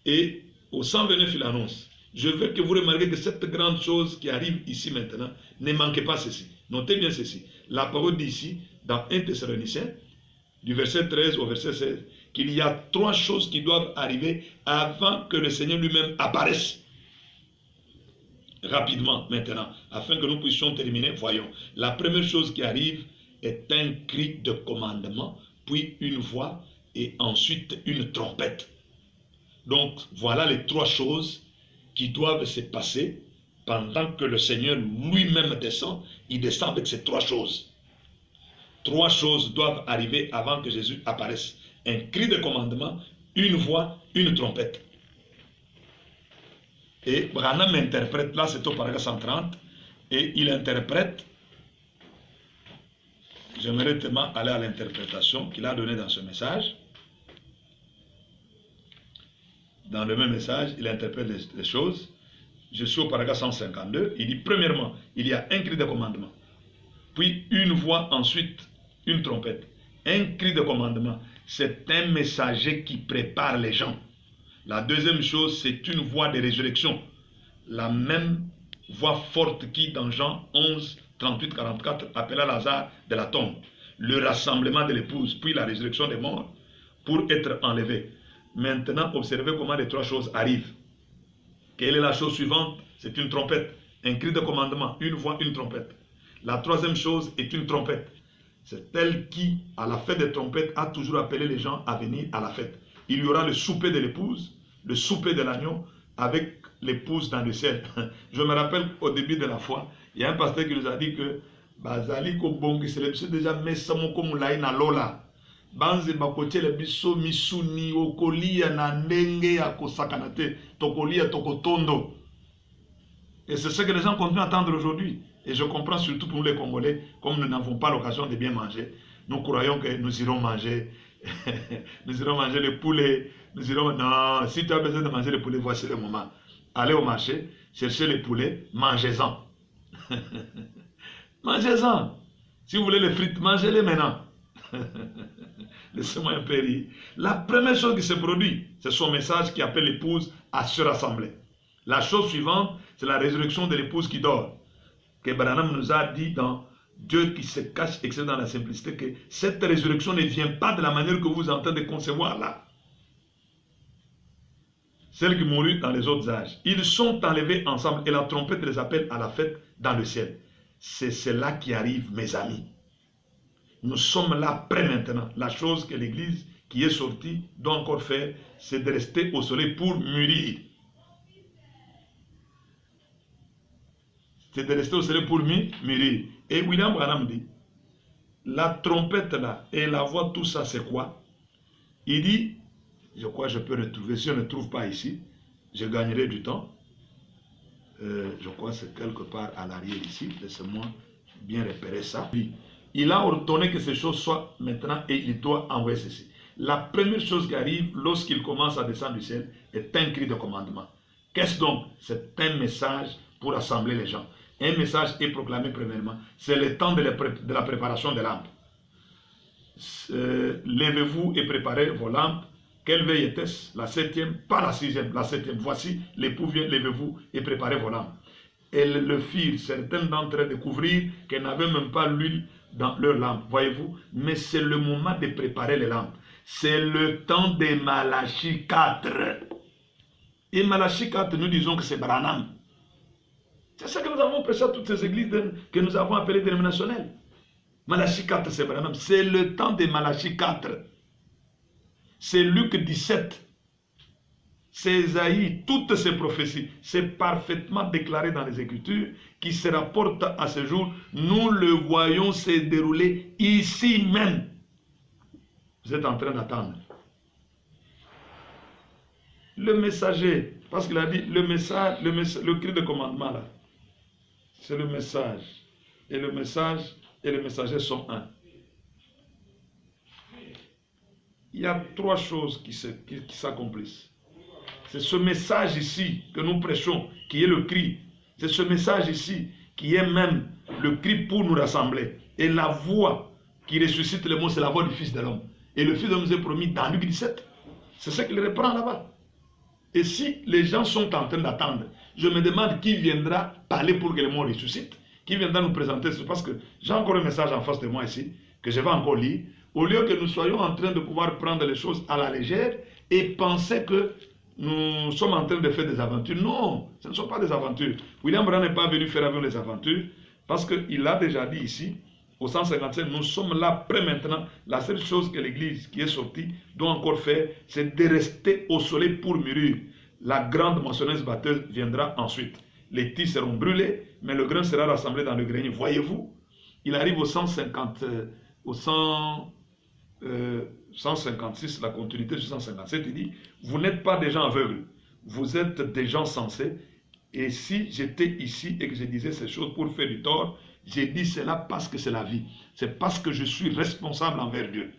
Speaker 1: Et au 129, il annonce. Je veux que vous remarquiez que cette grande chose qui arrive ici maintenant, ne manquez pas ceci. Notez bien ceci. La parole dit ici, dans 1 Thessalonicien, du verset 13 au verset 16, qu'il y a 3 choses qui doivent arriver avant que le Seigneur lui-même apparaisse. Rapidement maintenant, afin que nous puissions terminer, voyons. La première chose qui arrive est un cri de commandement, puis une voix et ensuite une trompette. Donc voilà les 3 choses qui doivent se passer pendant que le Seigneur lui-même descend. Il descend avec ces 3 choses. 3 choses doivent arriver avant que Jésus apparaisse. Un cri de commandement, une voix, une trompette. Et Branham interprète, là c'est au paragraphe 130, et il interprète, j'aimerais tellement aller à l'interprétation qu'il a donnée dans ce message. Dans le même message, il interprète les choses. Je suis au paragraphe 152, il dit premièrement, il y a un cri de commandement, puis une voix, ensuite une trompette. Un cri de commandement, c'est un messager qui prépare les gens. La deuxième chose, c'est une voix de résurrection. La même voix forte qui, dans Jean 11, 38, 44, appela Lazare de la tombe. Le rassemblement de l'épouse, puis la résurrection des morts pour être enlevés. Maintenant, observez comment les 3 choses arrivent. Quelle est la chose suivante? C'est une trompette. Un cri de commandement, une voix, une trompette. La 3e chose est une trompette. C'est elle qui, à la fête des trompettes, a toujours appelé les gens à venir à la fête. Il y aura le souper de l'épouse, le souper de l'agneau, avec l'épouse dans le ciel. Je me rappelle au début de la foi, il y a un pasteur qui nous a dit que Bazali Kobongi, c'est déjà Messamo Komulai na Lola. Banze bakotie le biso misuni okolia na ndenge ya kosakanate, tokolia tokotondo. Et c'est ce que les gens continuent à entendre aujourd'hui. Et je comprends surtout pour les Congolais, comme nous n'avons pas l'occasion de bien manger, nous croyons que nous irons manger, nous irons manger le poulet, nous irons... Non, si tu as besoin de manger le poulet, voici le moment. Allez au marché, cherchez le poulet, mangez-en. Mangez-en. Si vous voulez les frites, mangez-les maintenant. Laissez-moi un peu rire. La première chose qui se produit, c'est son message qui appelle l'épouse à se rassembler. La chose suivante, c'est la résurrection de l'épouse qui dort. Que Branham nous a dit dans Dieu qui se cache, etc. dans la simplicité, que cette résurrection ne vient pas de la manière que vous êtes en train de concevoir là. Celles qui moururent dans les autres âges. Ils sont enlevés ensemble et la trompette les appelle à la fête dans le ciel. C'est cela qui arrive, mes amis. Nous sommes là prêts maintenant. La chose que l'Église qui est sortie doit encore faire, c'est de rester au soleil pour mûrir. C'est de rester au soleil pour mûrir. Et William Branham dit, la trompette là et la voix, tout ça c'est quoi? Il dit, je crois que je peux retrouver, si je ne trouve pas ici, je gagnerai du temps. Je crois que c'est quelque part à l'arrière ici, laissez-moi bien repérer ça. Il a ordonné que ces choses soient maintenant et il doit envoyer ceci. La première chose qui arrive lorsqu'il commence à descendre du ciel est un cri de commandement. Qu'est-ce donc? C'est un message pour assembler les gens. Un message est proclamé premièrement. C'est le temps de la préparation des lampes. Levez-vous et préparez vos lampes. Quelle veille était-ce? La 7e, pas la 6e, la 7e. Voici, l'époux vient, levez-vous et préparez vos lampes. Elles le firent, certaines d'entre elles découvrirent qu'elles n'avaient même pas l'huile dans leurs lampes, voyez-vous. Mais c'est le moment de préparer les lampes. C'est le temps de Malachie 4. Et Malachie 4, nous disons que c'est Branham. C'est ça que nous avons prêché à toutes ces églises que nous avons appelées dénominationnelles. Malachie 4, c'est Branham. C'est le temps de Malachie 4. C'est Luc 17. C'est Esaïe. Toutes ces prophéties, c'est parfaitement déclaré dans les Écritures qui se rapportent à ce jour. Nous le voyons se dérouler ici même. Vous êtes en train d'attendre. Le messager, parce qu'il a dit le message, le cri de commandement là, c'est le message. Et le message et le messager sont un. Il y a 3 choses qui s'accomplissent. C'est ce message ici que nous prêchons, qui est le cri. C'est ce message ici qui est même le cri pour nous rassembler. Et la voix qui ressuscite le monde, c'est la voix du Fils de l'homme. Et le Fils de l'homme nous est promis dans Luc 17. C'est ce qu'il reprend là-bas. Et si les gens sont en train d'attendre, je me demande qui viendra parler pour que le monde ressuscite. Qui viendra nous présenter. C'est parce que j'ai encore un message en face de moi ici, que je vais encore lire. Au lieu que nous soyons en train de pouvoir prendre les choses à la légère et penser que nous sommes en train de faire des aventures. Non, ce ne sont pas des aventures. William Branham n'est pas venu faire avec les aventures parce qu'il a déjà dit ici, au 157, nous sommes là près maintenant. La seule chose que l'Église qui est sortie doit encore faire, c'est de rester au soleil pour mûrir. La grande moissonneuse batteuse viendra ensuite. Les tiges seront brûlés, mais le grain sera rassemblé dans le grenier. Voyez-vous, il arrive au 156, la continuité du 157, il dit, vous n'êtes pas des gens aveugles, vous êtes des gens sensés. Et si j'étais ici et que je disais ces choses pour faire du tort, j'ai dit cela parce que c'est la vie. C'est parce que je suis responsable envers Dieu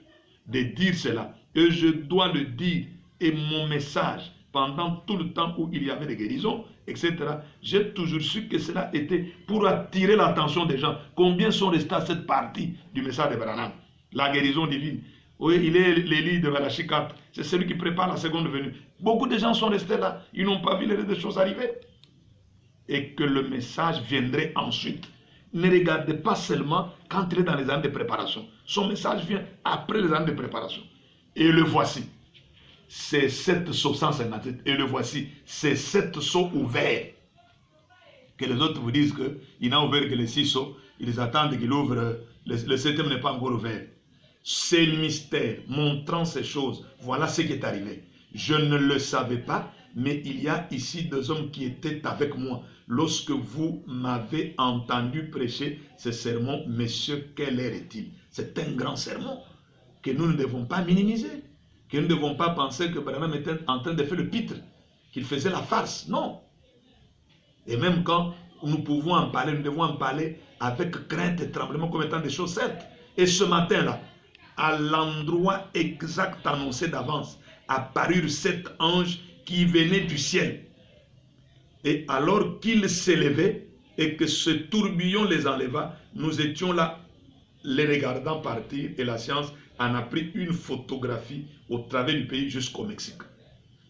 Speaker 1: de dire cela. Et je dois le dire. Et mon message, pendant tout le temps où il y avait des guérisons, etc., j'ai toujours su que cela était pour attirer l'attention des gens. Combien sont restés à cette partie du message de Branham? La guérison divine. Oui, il est l'Élie de Malachi 4. C'est celui qui prépare la seconde venue. Beaucoup de gens sont restés là. Ils n'ont pas vu les choses arriver. Et que le message viendrait ensuite. Ne regardez pas seulement quand il est dans les années de préparation. Son message vient après les années de préparation. Et le voici. C'est 7 sauts 157. Et le voici. C'est 7 sauts ouverts. Que les autres vous disent qu'il n'a ouvert que les 6 sauts. Ils attendent qu'il ouvre. Le 7e n'est pas encore ouvert. C'est le mystère montrant ces choses. Voilà ce qui est arrivé. Je ne le savais pas, mais il y a ici 2 hommes qui étaient avec moi. Lorsque vous m'avez entendu prêcher ce sermon, messieurs, quelle heure est-il? C'est un grand sermon que nous ne devons pas minimiser. Que nous ne devons pas penser que Branham était en train de faire le pitre, qu'il faisait la farce. Non. Et même quand nous pouvons en parler, nous devons en parler avec crainte et tremblement comme étant des choses certes. Et ce matin-là, à l'endroit exact annoncé d'avance, apparurent 7 anges qui venaient du ciel. Et alors qu'ils s'élevaient et que ce tourbillon les enleva, nous étions là, les regardant partir, et la science en a pris une photographie au travers du pays jusqu'au Mexique.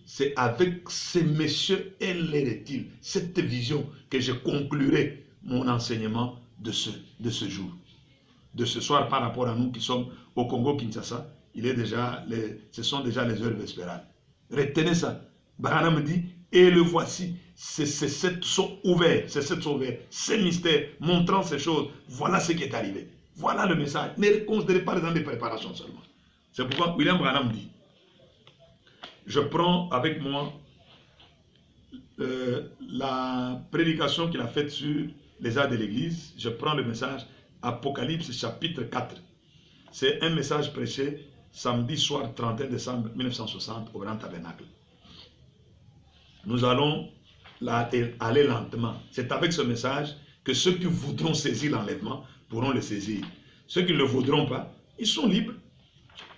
Speaker 1: C'est avec ces messieurs et les reptiles, cette vision, que je conclurai mon enseignement de ce jour. De ce soir par rapport à nous qui sommes au Congo-Kinshasa, ce sont déjà les heures vespérales. Retenez ça. Branham dit, et le voici, ces 7 sont ouverts, ces mystères montrant ces choses, voilà ce qui est arrivé. Voilà le message. Ne considérez pas les années de préparation seulement. C'est pourquoi William Branham dit, je prends avec moi la prédication qu'il a faite sur les arts de l'église, je prends le message Apocalypse chapitre 4. C'est un message prêché samedi soir 31 décembre 1960 au Grand Tabernacle. Nous allons aller lentement. C'est avec ce message que ceux qui voudront saisir l'enlèvement pourront le saisir. Ceux qui ne le voudront pas, ils sont libres.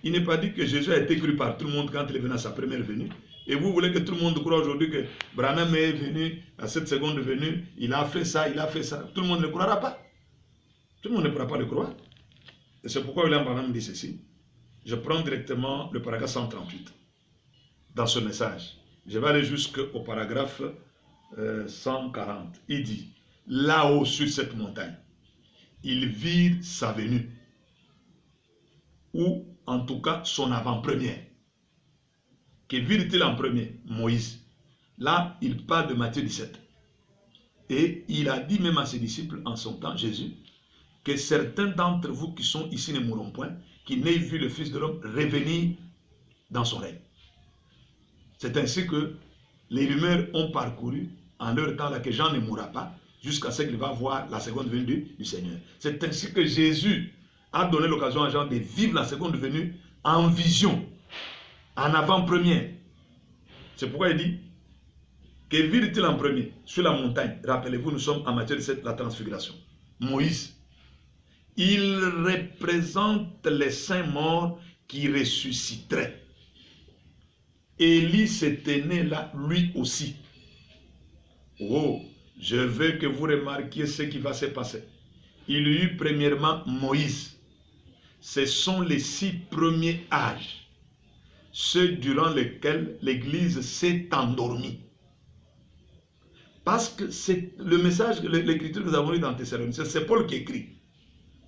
Speaker 1: Il n'est pas dit que Jésus a été cru par tout le monde quand il est venu à sa première venue. Et vous voulez que tout le monde croit aujourd'hui que Branham est venu à cette seconde venue, il a fait ça, il a fait ça. Tout le monde ne le croira pas. Tout le monde ne pourra pas le croire. Et c'est pourquoi William Branham dit ceci. Je prends directement le paragraphe 138 dans ce message. Je vais aller jusqu'au paragraphe 140. Il dit, là-haut sur cette montagne, ils virent sa venue, ou en tout cas son avant-première. Que virent-ils en premier? Moïse. Là, il parle de Matthieu 17. Et il a dit même à ses disciples en son temps, Jésus, que certains d'entre vous qui sont ici ne mourront point, qui n'aient vu le Fils de l'homme revenir dans son règne. C'est ainsi que les rumeurs ont parcouru en leur temps là que Jean ne mourra pas jusqu'à ce qu'il va voir la seconde venue du Seigneur. C'est ainsi que Jésus a donné l'occasion à Jean de vivre la seconde venue en vision, en avant-première. C'est pourquoi il dit, que virent-ils en premier sur la montagne? Rappelez-vous, nous sommes en Matthieu 17, la transfiguration. Moïse. Il représente les saints morts qui ressusciteraient. Élie se tenait là, lui aussi. Oh, je veux que vous remarquiez ce qui va se passer. Il y eut premièrement Moïse. Ce sont les 6 premiers âges, ceux durant lesquels l'Église s'est endormie. Parce que c'est le message, l'écriture que nous avons lu dans Thessaloniciens, c'est Paul qui écrit.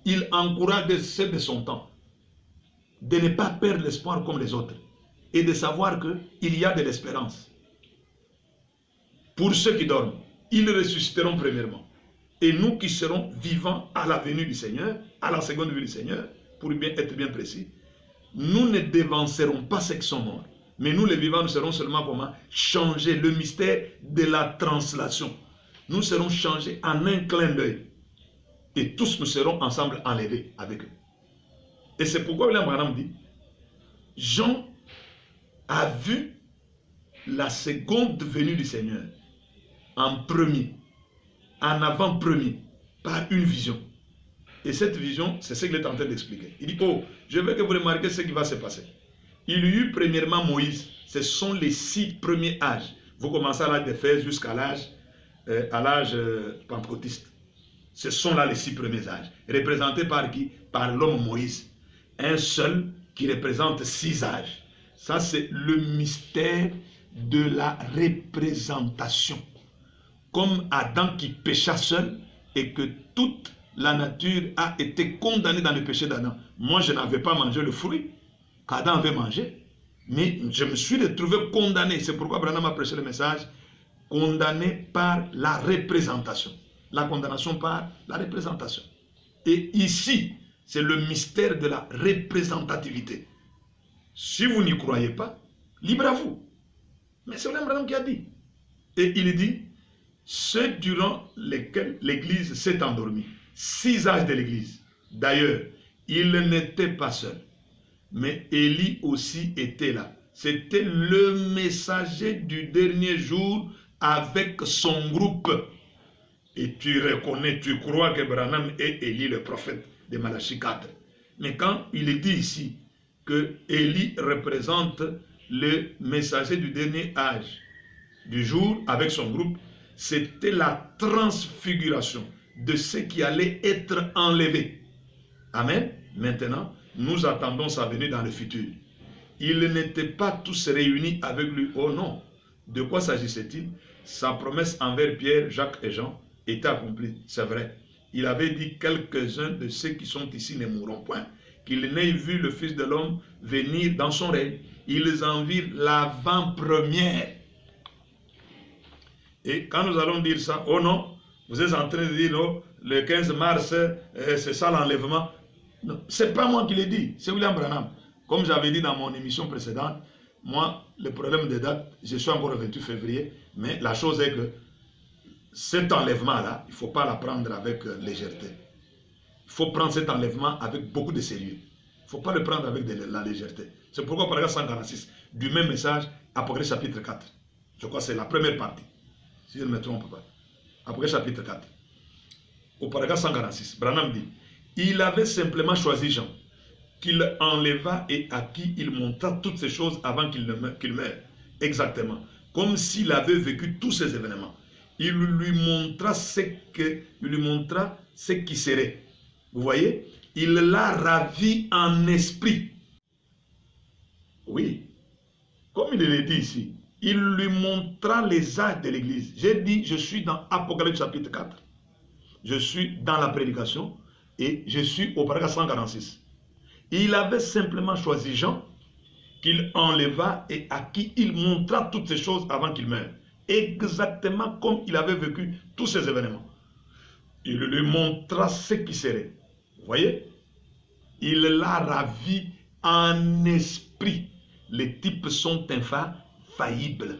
Speaker 1: Il encourage ceux de son temps de ne pas perdre l'espoir comme les autres et de savoir qu'il y a de l'espérance. Pour ceux qui dorment, ils ressusciteront premièrement. Et nous qui serons vivants à la venue du Seigneur, à la seconde venue du Seigneur, pour être bien précis, nous ne dévancerons pas ceux qui sont morts. Mais nous les vivants, nous serons seulement comment? Changés, le mystère de la translation. Nous serons changés en un clin d'œil. Et tous nous serons ensemble enlevés avec eux. Et c'est pourquoi William Branham dit, Jean a vu la seconde venue du Seigneur en premier, en avant-premier, par une vision. Et cette vision, c'est ce qu'il est en train d'expliquer. Il dit, oh, je veux que vous remarquiez ce qui va se passer. Il y eut premièrement Moïse. Ce sont les 6 premiers âges. Vous commencez à l'âge d'Éphèse jusqu'à l'âge pentecôtiste. Ce sont là les 6 premiers âges. Représentés par qui? Par l'homme Moïse. Un seul qui représente 6 âges. Ça, c'est le mystère de la représentation. Comme Adam qui pécha seul et que toute la nature a été condamnée dans le péché d'Adam. Moi, je n'avais pas mangé le fruit qu'Adam avait mangé, mais je me suis retrouvé condamné. C'est pourquoi Branham a prêché le message, condamné par la représentation. La condamnation par la représentation. Et ici, c'est le mystère de la représentativité. Si vous n'y croyez pas, libre à vous. Mais c'est Branham qui a dit. Et il dit, ceux durant lesquels l'Église s'est endormie. 6 âges de l'Église. D'ailleurs, il n'était pas seul. Mais Élie aussi était là. C'était le messager du dernier jour avec son groupe. Et tu reconnais, tu crois que Branham est Élie, le prophète de Malachie 4. Mais quand il est dit ici que Élie représente le messager du dernier âge du jour avec son groupe, c'était la transfiguration de ce qui allait être enlevé. Amen. Maintenant, nous attendons sa venue dans le futur. Ils n'étaient pas tous réunis avec lui. Oh non. De quoi s'agissait-il? Sa promesse envers Pierre, Jacques et Jean était accomplie. C'est vrai. Il avait dit, quelques-uns de ceux qui sont ici ne mourront point, qu'ils n'aient vu le Fils de l'homme venir dans son règne. Ils en virent l'avant-première. Et quand nous allons dire ça, oh non, vous êtes en train de dire, oh, le 15 mars, c'est ça l'enlèvement. Ce n'est pas moi qui l'ai dit, c'est William Branham. Comme j'avais dit dans mon émission précédente, moi, le problème des dates, je suis encore le 28 février, mais la chose est que cet enlèvement-là, il ne faut pas la prendre avec légèreté. Il faut prendre cet enlèvement avec beaucoup de sérieux. Il ne faut pas le prendre avec de la légèreté. C'est pourquoi, paragraphe 146, du même message, Apocalypse chapitre 4. Je crois que c'est la première partie, si je ne me trompe pas. Apocalypse chapitre 4. Au paragraphe 146, Branham dit, il avait simplement choisi Jean, qu'il enleva et à qui il montra toutes ces choses avant qu'il meure. Exactement. Comme s'il avait vécu tous ces événements. Il lui montra ce qui serait. Vous voyez? Il l'a ravi en esprit. Oui. Comme il le dit ici, il lui montra les âges de l'Église. J'ai dit, je suis dans Apocalypse chapitre 4. Je suis dans la prédication et je suis au paragraphe 146. Il avait simplement choisi Jean qu'il enleva et à qui il montra toutes ces choses avant qu'il meure. Exactement comme il avait vécu tous ces événements. Il lui montra ce qui serait. Vous voyez? Il l'a ravi en esprit. Les types sont infaillibles.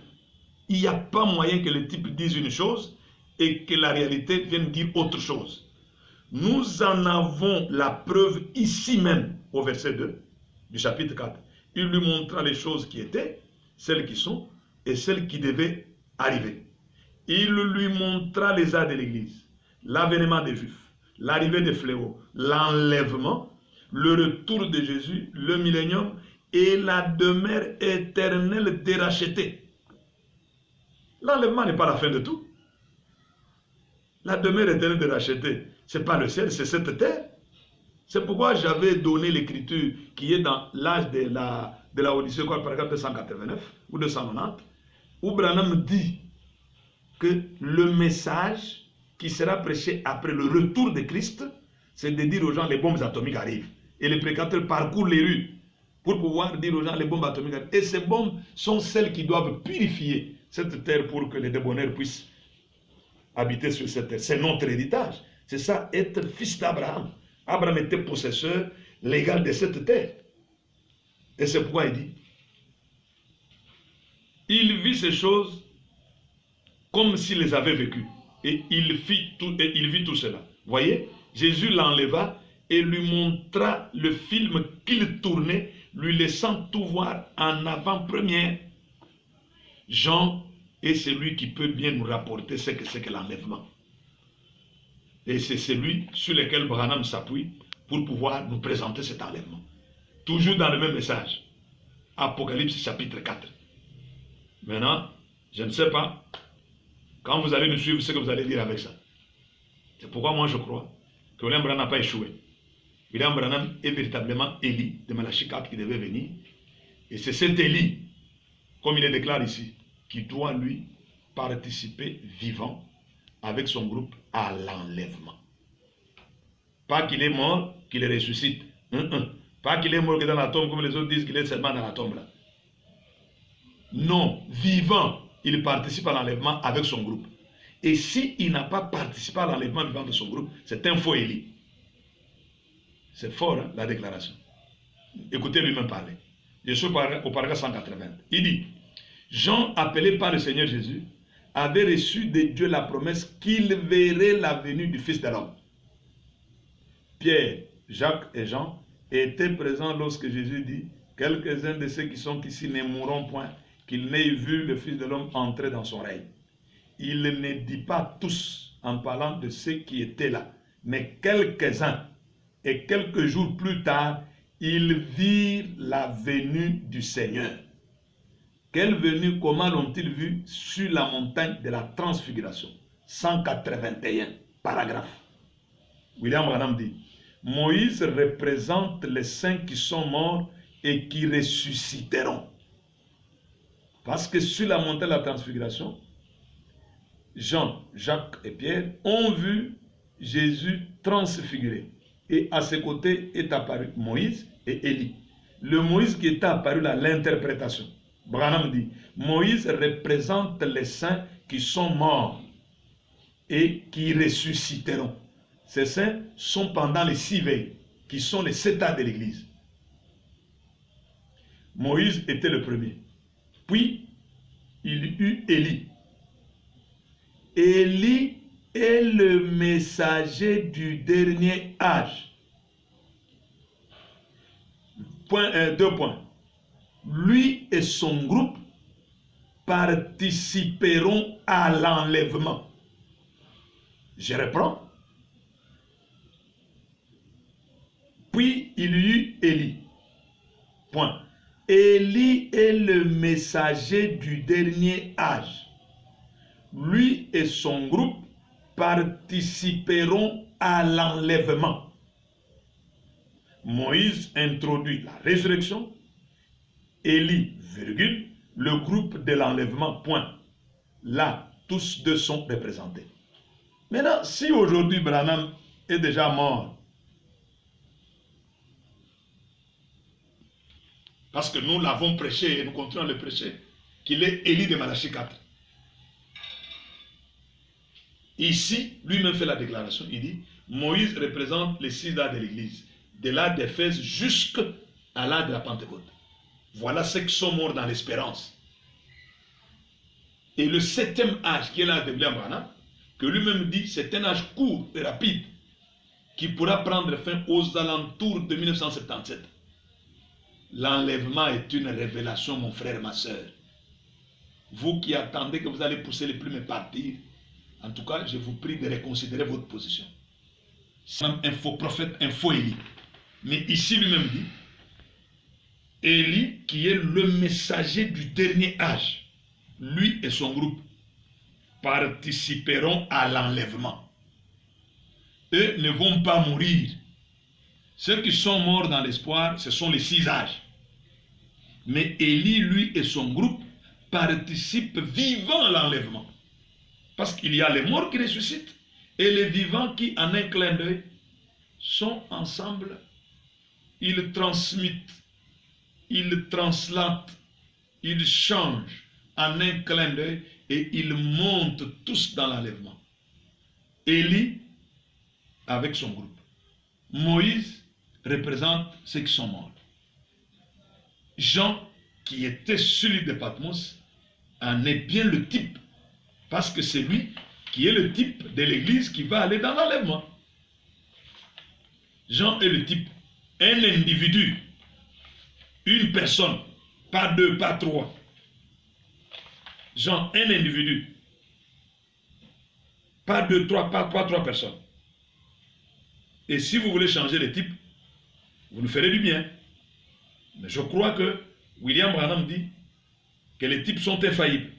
Speaker 1: Il n'y a pas moyen que les types disent une chose et que la réalité vienne dire autre chose. Nous en avons la preuve ici même au verset 2 du chapitre 4. Il lui montra les choses qui étaient, celles qui sont et celles qui devaient arriver. Il lui montra les âges de l'Église, l'avènement des Juifs, l'arrivée des fléaux, l'enlèvement, le retour de Jésus, le millénium et la demeure éternelle dérachetée. L'enlèvement n'est pas la fin de tout. La demeure éternelle dérachetée, ce n'est pas le ciel, c'est cette terre. C'est pourquoi j'avais donné l'écriture qui est dans l'âge de la Odyssée, paragraphe 289 ou 290, où Branham dit que le message qui sera prêché après le retour de Christ, c'est de dire aux gens les bombes atomiques arrivent. Et les prédicateurs parcourent les rues pour pouvoir dire aux gens les bombes atomiques arrivent. Et ces bombes sont celles qui doivent purifier cette terre pour que les débonnaires puissent habiter sur cette terre. C'est notre héritage. C'est ça, être fils d'Abraham. Abraham était possesseur légal de cette terre. Et c'est pourquoi il dit, il vit ces choses comme s'il les avait vécues. Et il vit tout cela. Voyez, Jésus l'enleva et lui montra le film qu'il tournait, lui laissant tout voir en avant-première. Jean est celui qui peut bien nous rapporter ce que c'est que l'enlèvement. Et c'est celui sur lequel Branham s'appuie pour pouvoir nous présenter cet enlèvement. Toujours dans le même message. Apocalypse chapitre 4. Maintenant, je ne sais pas, quand vous allez nous suivre, ce que vous allez dire avec ça. C'est pourquoi moi je crois que William Branham n'a pas échoué. William Branham est véritablement Élie de Malachie 4 qui devait venir. Et c'est cet Élie, comme il est déclaré ici, qui doit lui participer vivant avec son groupe à l'enlèvement. Pas qu'il est mort, qu'il ressuscite. Pas qu'il est mort que dans la tombe, comme les autres disent qu'il est seulement dans la tombe là. Non, vivant, il participe à l'enlèvement avec son groupe. Et s'il n'a pas participé à l'enlèvement vivant de son groupe, c'est un faux Élie. C'est fort, hein, la déclaration. Écoutez lui-même parler. Je suis au paragraphe 180. Il dit, Jean, appelé par le Seigneur Jésus, avait reçu de Dieu la promesse qu'il verrait la venue du Fils de l'homme. Pierre, Jacques et Jean étaient présents lorsque Jésus dit, quelques-uns de ceux qui sont ici ne mourront point, qu'ils n'aient vu le Fils de l'homme entrer dans son règne. Il ne dit pas tous en parlant de ceux qui étaient là, mais quelques-uns. Et quelques jours plus tard, ils virent la venue du Seigneur. Quelle venue, comment l'ont-ils vu? Sur la montagne de la transfiguration. 181 paragraphe. William Branham dit, Moïse représente les saints qui sont morts et qui ressusciteront. Parce que sur la montagne de la transfiguration, Jean, Jacques et Pierre ont vu Jésus transfiguré. Et à ses côtés est apparu Moïse et Élie. Le Moïse qui est apparu là, l'interprétation. Branham dit, Moïse représente les saints qui sont morts et qui ressusciteront. Ces saints sont pendant les 6 veilles, qui sont les 7 ans de l'Église. Moïse était le premier. Puis, il y eut Élie. Élie est le messager du dernier âge. Deux points. Lui et son groupe participeront à l'enlèvement. Je reprends. Puis il y eut Élie. Point. Élie est le messager du dernier âge. Lui et son groupe participeront à l'enlèvement. Moïse introduit la résurrection. Élie, virgule, le groupe de l'enlèvement, point. Là, tous deux sont représentés. Maintenant, si aujourd'hui Branham est déjà mort, parce que nous l'avons prêché et nous continuons à le prêcher, qu'il est Élie de Malachie 4. Ici, lui-même fait la déclaration, il dit, Moïse représente les 6 âges de l'Église, de l'âge d'Éphèse jusqu'à l'âge de la Pentecôte. Voilà ceux qui sont morts dans l'espérance. Et le 7e âge, qui est l'âge de William Branham, que lui-même dit, c'est un âge court et rapide, qui pourra prendre fin aux alentours de 1977. L'enlèvement est une révélation, mon frère, ma soeur. Vous qui attendez que vous allez pousser les plumes et partir, en tout cas, je vous prie de reconsidérer votre position. C'est un faux prophète, un faux Élie. Mais ici, lui-même dit, Élie, qui est le messager du dernier âge, lui et son groupe participeront à l'enlèvement. Eux ne vont pas mourir. Ceux qui sont morts dans l'espoir, ce sont les 6 âges. Mais Élie, lui et son groupe participent vivant à l'enlèvement. Parce qu'il y a les morts qui ressuscitent et les vivants qui, en un clin d'œil, sont ensemble. Ils transmettent, ils translatent, ils changent en un clin d'œil et ils montent tous dans l'enlèvement. Élie avec son groupe. Moïse représente ceux qui sont morts. Jean, qui était celui de Patmos, en est bien le type. Parce que c'est lui qui est le type de l'église qui va aller dans l'enlèvement. Jean est le type. Un individu, une personne, pas 2, pas 3. Jean, un individu, pas 2, 3, pas 3 personnes. Et si vous voulez changer le type, vous nous ferez du bien. Mais je crois que William Branham dit que les types sont infaillibles.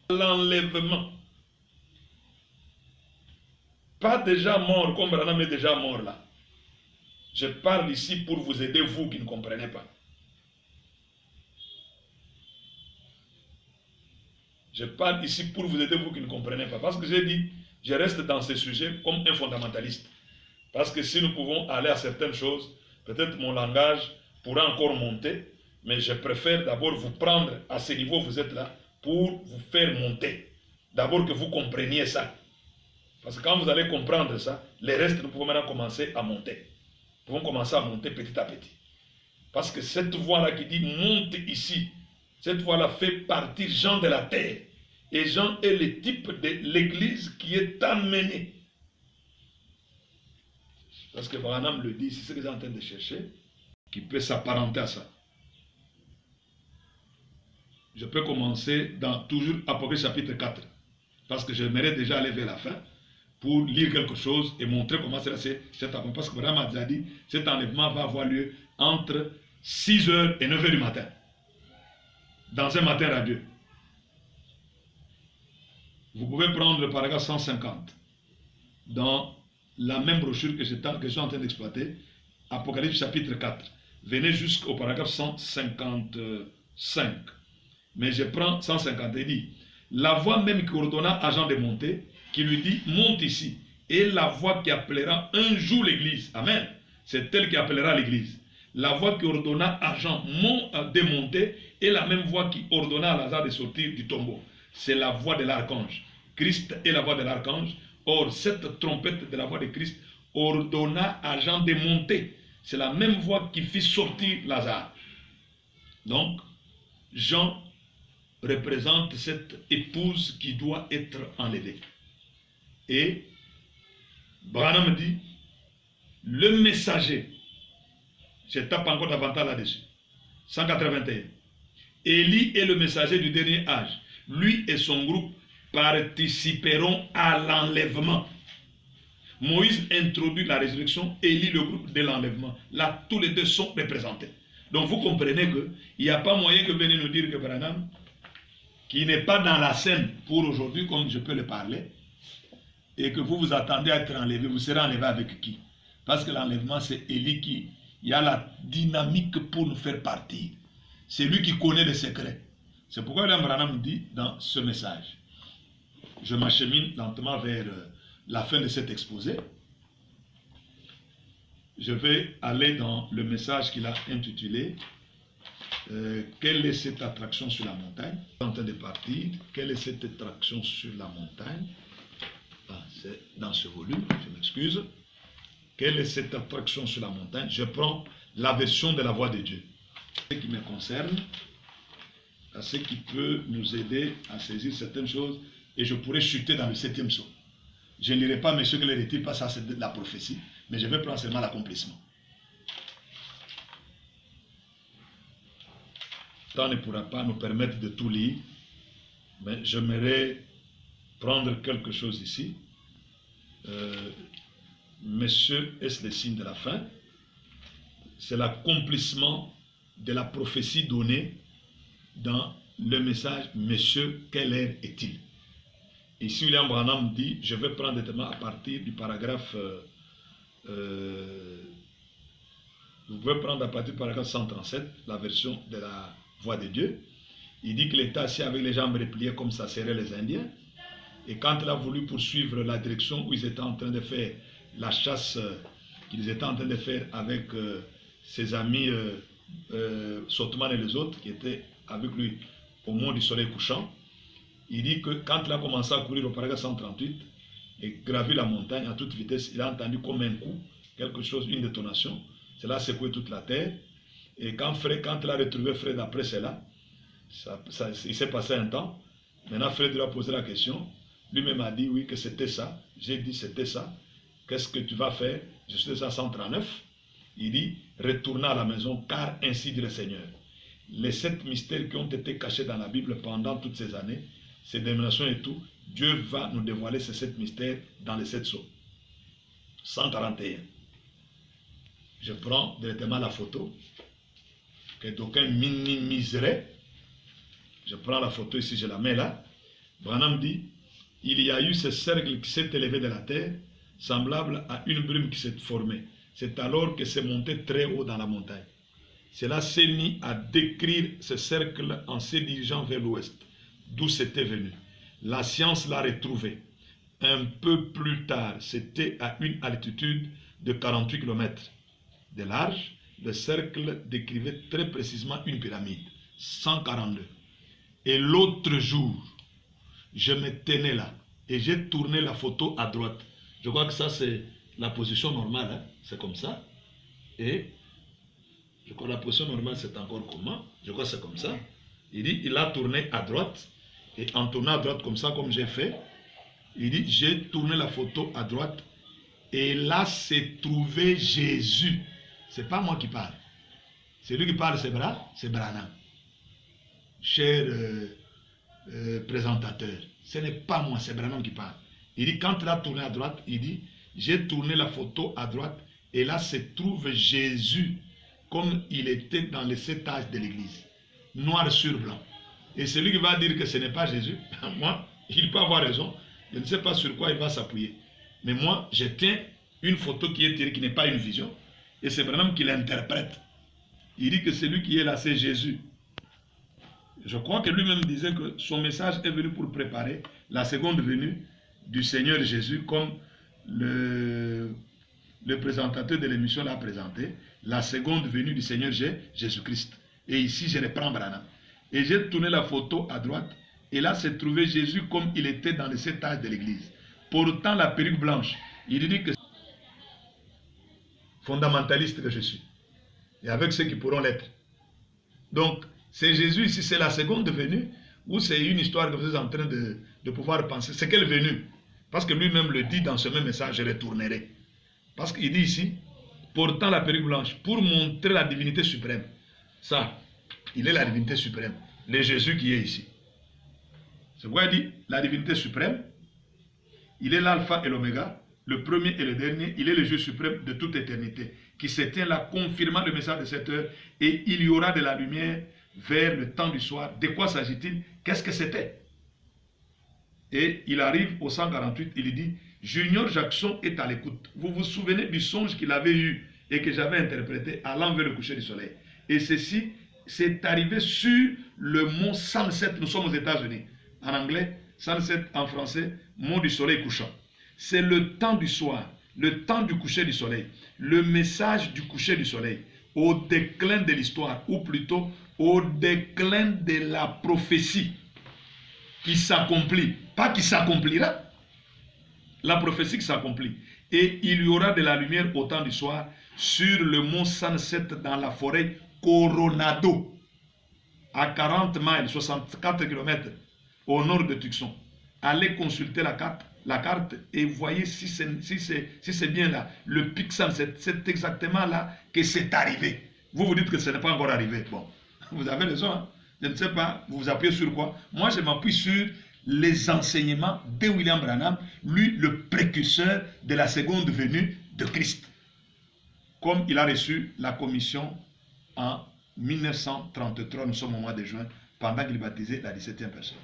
Speaker 1: L'enlèvement. Pas déjà mort comme Branham est déjà mort là. Je parle ici pour vous aider, vous qui ne comprenez pas. Je parle ici pour vous aider, vous qui ne comprenez pas. Parce que j'ai dit, je reste dans ce sujet comme un fondamentaliste. Parce que si nous pouvons aller à certaines choses, peut-être mon langage pourra encore monter, mais je préfère d'abord vous prendre à ce niveau où vous êtes là, pour vous faire monter. D'abord que vous compreniez ça. Parce que quand vous allez comprendre ça, les restes, nous pouvons maintenant commencer à monter. Nous pouvons commencer à monter petit à petit. Parce que cette voie-là qui dit monte ici, cette voie-là fait partir Jean de la terre. Et Jean est le type de l'église qui est amenée. Parce que Branham le dit, c'est ce que vous êtes en train de chercher, qui peut s'apparenter à ça. Je peux commencer dans toujours Apocalypse chapitre 4. Parce que j'aimerais déjà aller vers la fin pour lire quelque chose et montrer comment c'est cet enlèvement. Parce que Branham a déjà dit, cet enlèvement va avoir lieu entre 6h et 9h du matin. Dans un matin radieux. Vous pouvez prendre le paragraphe 150 dans la même brochure que je suis en train d'exploiter, Apocalypse chapitre 4. Venez jusqu'au paragraphe 155. Mais je prends 150 et dit, la voix même qui ordonna à Jean de monter, qui lui dit, monte ici, et la voix qui appellera un jour l'église. Amen. C'est elle qui appellera l'église. La voix qui ordonna à Jean de monter est la même voix qui ordonna à Lazare de sortir du tombeau. C'est la voix de l'archange. Christ est la voix de l'archange. Or, cette trompette de la voix de Christ ordonna à Jean de monter. C'est la même voix qui fit sortir Lazare. Donc, Jean représente cette épouse qui doit être enlevée. Et Branham dit, le messager, je tape encore davantage là-dessus, 181. Élie est le messager du dernier âge. Lui et son groupe participeront à l'enlèvement. Moïse introduit la résurrection, Élie le groupe de l'enlèvement. Là, tous les deux sont représentés. Donc vous comprenez qu'il n'y a pas moyen que venez nous dire que Branham, qui n'est pas dans la scène pour aujourd'hui, comme je peux le parler, et que vous vous attendez à être enlevé, vous serez enlevé avec qui? Parce que l'enlèvement, c'est Élie qui a la dynamique pour nous faire partir. C'est lui qui connaît les secrets. C'est pourquoi William Branham dit dans ce message, je m'achemine lentement vers la fin de cet exposé. Je vais aller dans le message qu'il a intitulé quelle est cette attraction sur la montagne? En train de partir. Quelle est cette attraction sur la montagne? C'est dans ce volume, je m'excuse. Quelle est cette attraction sur la montagne? Je prends la version de la voix de Dieu. Ce qui me concerne, à ce qui peut nous aider à saisir certaines choses, et je pourrais chuter dans le 7e psaume. Je ne lirai pas Monsieur que les retire, pas ça c'est de la prophétie, mais je vais prendre seulement l'accomplissement. Le temps ne pourra pas nous permettre de tout lire, mais j'aimerais prendre quelque chose ici. Messieurs, est-ce le signe de la fin? c'est l'accomplissement de la prophétie donnée dans le message « Monsieur, quelle heure est-il » Ici, William Branham dit, je vais prendre des témoins à partir du paragraphe, vous pouvez prendre à partir du paragraphe 137, la version de la voix de Dieu. Il dit qu'il était assis avec les jambes repliées comme ça seraient les Indiens. Et quand il a voulu poursuivre la direction où ils étaient en train de faire la chasse qu'ils étaient en train de faire avec ses amis Sotman et les autres qui étaient avec lui au mont du soleil couchant, il dit que quand il a commencé à courir au paragraphe 138 et gravir la montagne à toute vitesse, il a entendu comme un coup, quelque chose, une détonation. Cela a secoué toute la terre. Et quand il a retrouvé Fred après cela, il s'est passé un temps. Maintenant, Fred lui a posé la question. Lui-même a dit oui, que c'était ça. J'ai dit c'était ça. Qu'est-ce que tu vas faire? Je suis à 139. Il dit, retournez à la maison, car ainsi dit le Seigneur. Les 7 mystères qui ont été cachés dans la Bible pendant toutes ces années, ces dénominations et tout, Dieu va nous dévoiler ces 7 mystères dans les 7 sceaux. 141. Je prends directement la photo que d'aucuns minimiseraient. Je prends la photo ici, je la mets là. Branham dit, il y a eu ce cercle qui s'est élevé de la terre, semblable à une brume qui s'est formée. C'est alors que c'est monté très haut dans la montagne. Cela s'est mis à décrire ce cercle en se dirigeant vers l'ouest, d'où c'était venu. La science l'a retrouvé. Un peu plus tard, c'était à une altitude de 48 km de large. Le cercle décrivait très précisément une pyramide, 142. Et l'autre jour, je me tenais là et j'ai tourné la photo à droite. Je crois que ça c'est la position normale, hein? C'est comme ça. Et je crois que la position normale c'est encore comment? Je crois que c'est comme ça. Il dit, il a tourné à droite. Et en tournant à droite comme ça, comme j'ai fait, il dit, j'ai tourné la photo à droite. Et là, s'est trouvé Jésus. C'est pas moi qui parle. C'est lui qui parle, c'est Branham. Cher présentateur. Ce n'est pas moi, c'est Branham qui parle. Il dit, quand il a tourné à droite, il dit, j'ai tourné la photo à droite. Et là, se trouve Jésus, comme il était dans les 7 âges de l'église. Noir sur blanc. Et celui qui va dire que ce n'est pas Jésus, moi, il peut avoir raison. Je ne sais pas sur quoi il va s'appuyer. Mais moi, je tiens une photo qui est tirée, qui n'est pas une vision. Et c'est Branham qui l'interprète. Il dit que celui qui est là, c'est Jésus. Je crois que lui-même disait que son message est venu pour préparer la seconde venue du Seigneur Jésus, comme le présentateur de l'émission l'a présenté, la seconde venue du Seigneur Jésus-Christ. Et ici, je reprends Branham. Et j'ai tourné la photo à droite, et là, s'est trouvé Jésus comme il était dans les 7 âges de l'église. Portant la perruque blanche. Il dit que fondamentaliste que je suis. Et avec ceux qui pourront l'être. Donc, c'est Jésus ici, c'est la seconde venue, ou c'est une histoire que vous êtes en train de pouvoir penser. C'est quelle venue? Parce que lui-même le dit dans ce même message, je retournerai. Parce qu'il dit ici, portant la perruque blanche, pour montrer la divinité suprême. Ça, il est la divinité suprême. Le Jésus qui est ici. C'est pourquoi il dit, la divinité suprême, il est l'alpha et l'oméga, le premier et le dernier, il est le Dieu suprême de toute éternité, qui se tient là, confirmant le message de cette heure, et il y aura de la lumière vers le temps du soir. De quoi s'agit-il? Qu'est-ce que c'était? Et il arrive au 148, il dit, Junior Jackson est à l'écoute. Vous vous souvenez du songe qu'il avait eu et que j'avais interprété allant vers le coucher du soleil. Et ceci, c'est arrivé sur le mont Sunset, nous sommes aux États-Unis. En anglais, Sunset en français, mont du soleil couchant. C'est le temps du soir, le temps du coucher du soleil, le message du coucher du soleil, au déclin de l'histoire, ou plutôt au déclin de la prophétie qui s'accomplit, pas qui s'accomplira, la prophétie qui s'accomplit. Et il y aura de la lumière au temps du soir sur le mont Sunset dans la forêt Coronado, à 40 miles, 64 km au nord de Tucson. Allez consulter la carte et voyez si c'est bien là. Le pic Sunset, c'est exactement là que c'est arrivé. Vous vous dites que ce n'est pas encore arrivé. Bon, vous avez raison. Hein? Je ne sais pas, vous vous appuyez sur quoi? Moi, je m'appuie sur les enseignements de William Branham, lui, le précurseur de la seconde venue de Christ. comme il a reçu la commission en 1933, nous sommes au mois de juin, pendant qu'il baptisait la 17e personne.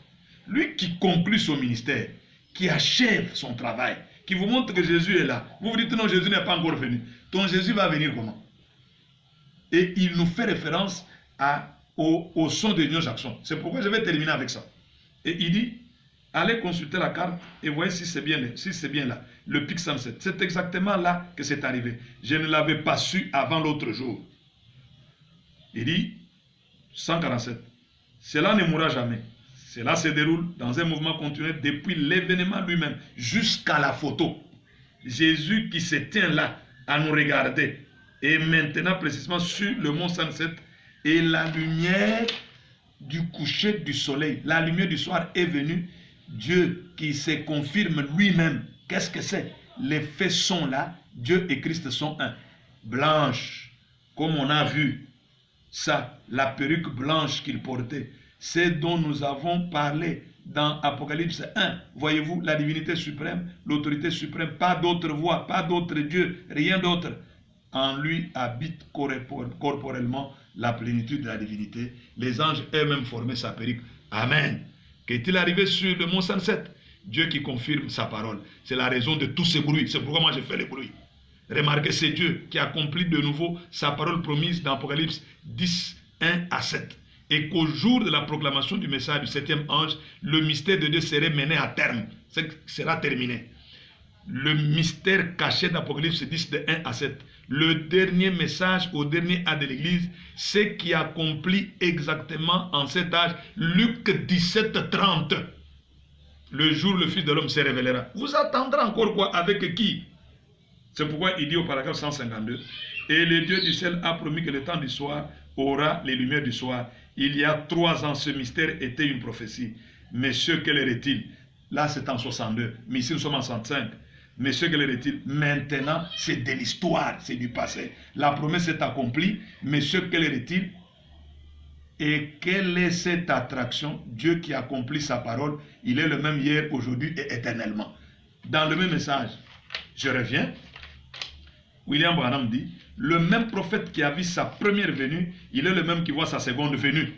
Speaker 1: Lui qui conclut son ministère, qui achève son travail, qui vous montre que Jésus est là. Vous vous dites non, Jésus n'est pas encore venu. Ton Jésus va venir comment? Et il nous fait référence au son de New Jackson. C'est pourquoi je vais terminer avec ça. Et il dit, allez consulter la carte et voyez si c'est bien là. Le pic 107. C'est exactement là que c'est arrivé. Je ne l'avais pas su avant l'autre jour. Il dit 147. Cela ne mourra jamais. Cela se déroule dans un mouvement continu depuis l'événement lui-même jusqu'à la photo. Jésus qui se tient là à nous regarder. Et maintenant précisément sur le mont 107 et la lumière du coucher du soleil. La lumière du soir est venue. Dieu qui se confirme lui-même. Qu'est-ce que c'est? Les faits sont là. Dieu et Christ sont un. Blanche. Comme on a vu ça, la perruque blanche qu'il portait. C'est dont nous avons parlé dans Apocalypse 1. Voyez-vous, la divinité suprême, l'autorité suprême, pas d'autre voix, pas d'autre Dieu, rien d'autre. En lui habite corporellement la plénitude de la divinité. Les anges eux-mêmes formaient sa perruque. Amen. Qu'est-il arrivé sur le mont 107? Dieu qui confirme sa parole. C'est la raison de tous ces bruits. C'est pourquoi moi je fais les bruits. Remarquez, c'est Dieu qui accomplit de nouveau sa parole promise dans Apocalypse 10, 1 à 7. Et qu'au jour de la proclamation du message du 7e ange, le mystère de Dieu serait mené à terme. Sera terminé. Le mystère caché d'Apocalypse 10, de 1 à 7. Le dernier message au dernier âge de l'Église, c'est qui accomplit exactement en cet âge, Luc 17, 30. Le jour où le Fils de l'homme se révélera. Vous attendrez encore quoi? Avec qui? C'est pourquoi il dit au paragraphe 152, et le Dieu du ciel a promis que le temps du soir aura les lumières du soir. Il y a 3 ans, ce mystère était une prophétie. Monsieur, quelle heure-est-il? Là, c'est en 62, mais ici, nous sommes en 65. Monsieur, quelle heure-est-il? Maintenant, c'est de l'histoire, c'est du passé. La promesse est accomplie. Monsieur, quelle heure-est-il? Et quelle est cette attraction? Dieu qui accomplit sa parole, il est le même hier, aujourd'hui et éternellement. Dans le même message, je reviens. William Branham dit, le même prophète qui a vu sa première venue, il est le même qui voit sa seconde venue.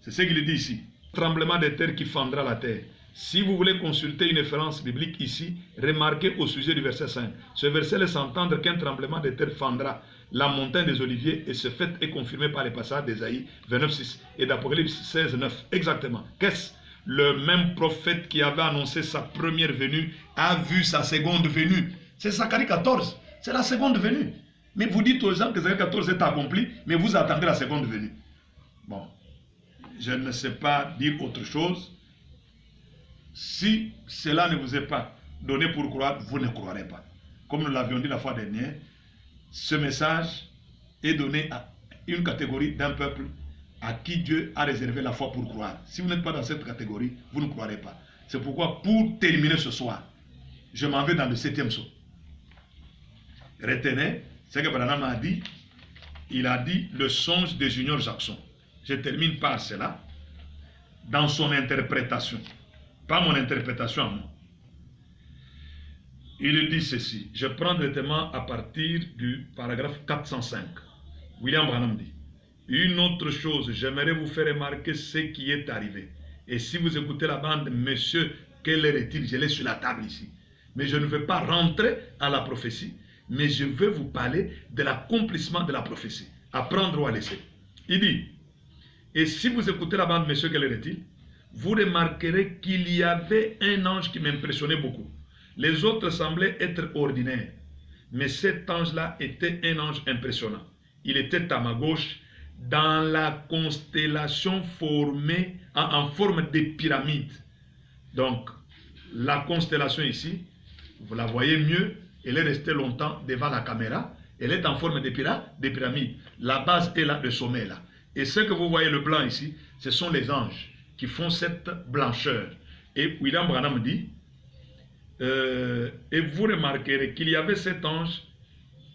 Speaker 1: C'est ce qu'il dit ici. Tremblement de terre qui fendra la terre. Si vous voulez consulter une référence biblique ici, remarquez au sujet du verset 5. Ce verset laisse entendre qu'un tremblement de terre fendra la montagne des Oliviers et ce fait est confirmé par les passages d'Ésaïe 29:6 et d'Apocalypse 16:9. Exactement. Qu'est-ce? Le même prophète qui avait annoncé sa première venue a vu sa seconde venue. C'est Zacharie 14. C'est la seconde venue. Mais vous dites aux gens que Zacharie 14 est accompli, mais vous attendez la seconde venue. Bon, je ne sais pas dire autre chose. Si cela ne vous est pas donné pour croire, vous ne croirez pas. Comme nous l'avions dit la fois dernière, ce message est donné à une catégorie d'un peuple à qui Dieu a réservé la foi pour croire. Si vous n'êtes pas dans cette catégorie, vous ne croirez pas. C'est pourquoi, pour terminer ce soir, je m'en vais dans le 7e saut. Retenez ce que Branham a dit. Il a dit le songe de Junior Jackson. Je termine par cela. Dans son interprétation. Pas mon interprétation à moi. Il dit ceci. Je prends directement à partir du paragraphe 405. William Branham dit. Une autre chose, j'aimerais vous faire remarquer ce qui est arrivé. Et si vous écoutez la bande, monsieur, quelle heure est-il? Je l'ai sur la table ici. Mais je ne vais pas rentrer à la prophétie, mais je vais vous parler de l'accomplissement de la prophétie. À prendre ou à laisser. Il dit, et si vous écoutez la bande, monsieur, quelle heure est-il? Vous remarquerez qu'il y avait un ange qui m'impressionnait beaucoup. Les autres semblaient être ordinaires. Mais cet ange-là était un ange impressionnant. Il était à ma gauche dans la constellation formée en forme de pyramide. Donc, la constellation ici, vous la voyez mieux, elle est restée longtemps devant la caméra. Elle est en forme de pyramide. La base est là, le sommet est là. Et ce que vous voyez, le blanc ici, ce sont les anges qui font cette blancheur. Et William Branham dit, et vous remarquerez qu'il y avait cet ange,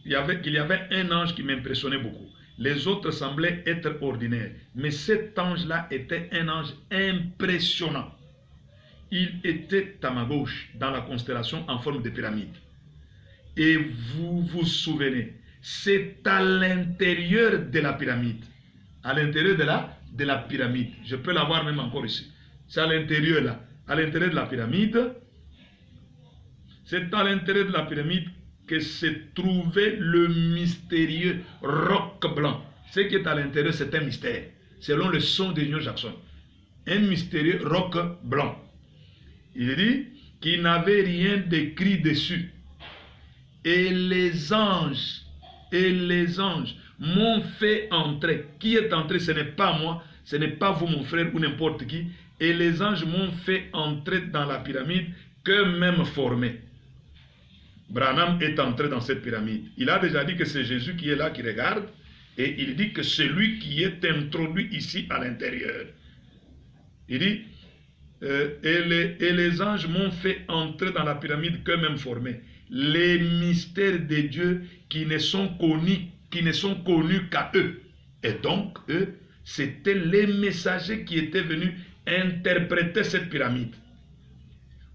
Speaker 1: qu'il y avait un ange qui m'impressionnait beaucoup. Les autres semblaient être ordinaires. Mais cet ange-là était un ange impressionnant. Il était à ma gauche, dans la constellation en forme de pyramide. Et vous vous souvenez C'est à l'intérieur de la pyramide. À l'intérieur de la pyramide. Je peux l'avoir même encore ici. C'est à l'intérieur là. À l'intérieur de la pyramide. C'est à l'intérieur de la pyramide que se trouvait le mystérieux roc blanc. Ce qui est à l'intérieur, c'est un mystère. Selon le son de New Jackson. Un mystérieux roc blanc. Il dit qu'il n'avait rien d'écrit dessus. Et les anges m'ont fait entrer. Qui est entré? Ce n'est pas moi, ce n'est pas vous mon frère ou n'importe qui. Et les anges m'ont fait entrer dans la pyramide qu'eux-mêmes formaient. Branham est entré dans cette pyramide. Il a déjà dit que c'est Jésus qui est là, qui regarde. Et il dit que c'est lui qui est introduit ici à l'intérieur. Il dit, et les anges m'ont fait entrer dans la pyramide qu'eux-mêmes formaient. Les mystères de Dieu qui ne sont connus qu'à eux. Et donc, eux, c'était les messagers qui étaient venus interpréter cette pyramide.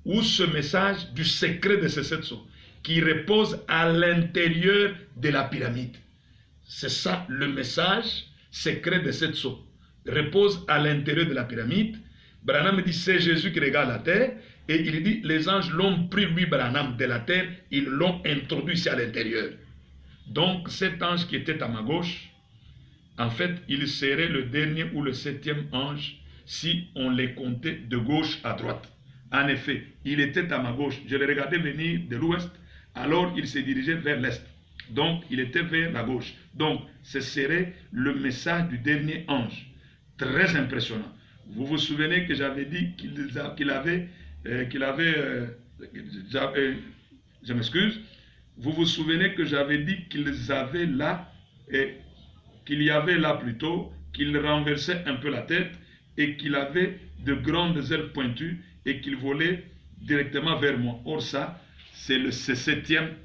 Speaker 1: Ou ce message du secret de ces 7 sceaux qui repose à l'intérieur de la pyramide. C'est ça le message secret de 7 sceaux. Repose à l'intérieur de la pyramide. Branham dit c'est Jésus qui regarde la terre. Et il dit les anges l'ont pris lui Branham de la terre. Ils l'ont introduit ici à l'intérieur. Donc cet ange qui était à ma gauche, en fait il serait le dernier ou le 7e ange si on les comptait de gauche à droite. En effet, il était à ma gauche. Je le regardais venir de l'ouest. Alors il se dirigeait vers l'est. Donc il était vers la gauche. Donc ce serait le message du dernier ange. Très impressionnant. Vous vous souvenez que j'avais dit qu'il avait je m'excuse. Vous vous souvenez que j'avais dit qu'ils avaient là, qu'il y avait là plutôt, qu'il renversait un peu la tête et qu'il avait de grandes ailes pointues et qu'il volait directement vers moi. Or ça, c'est ce septième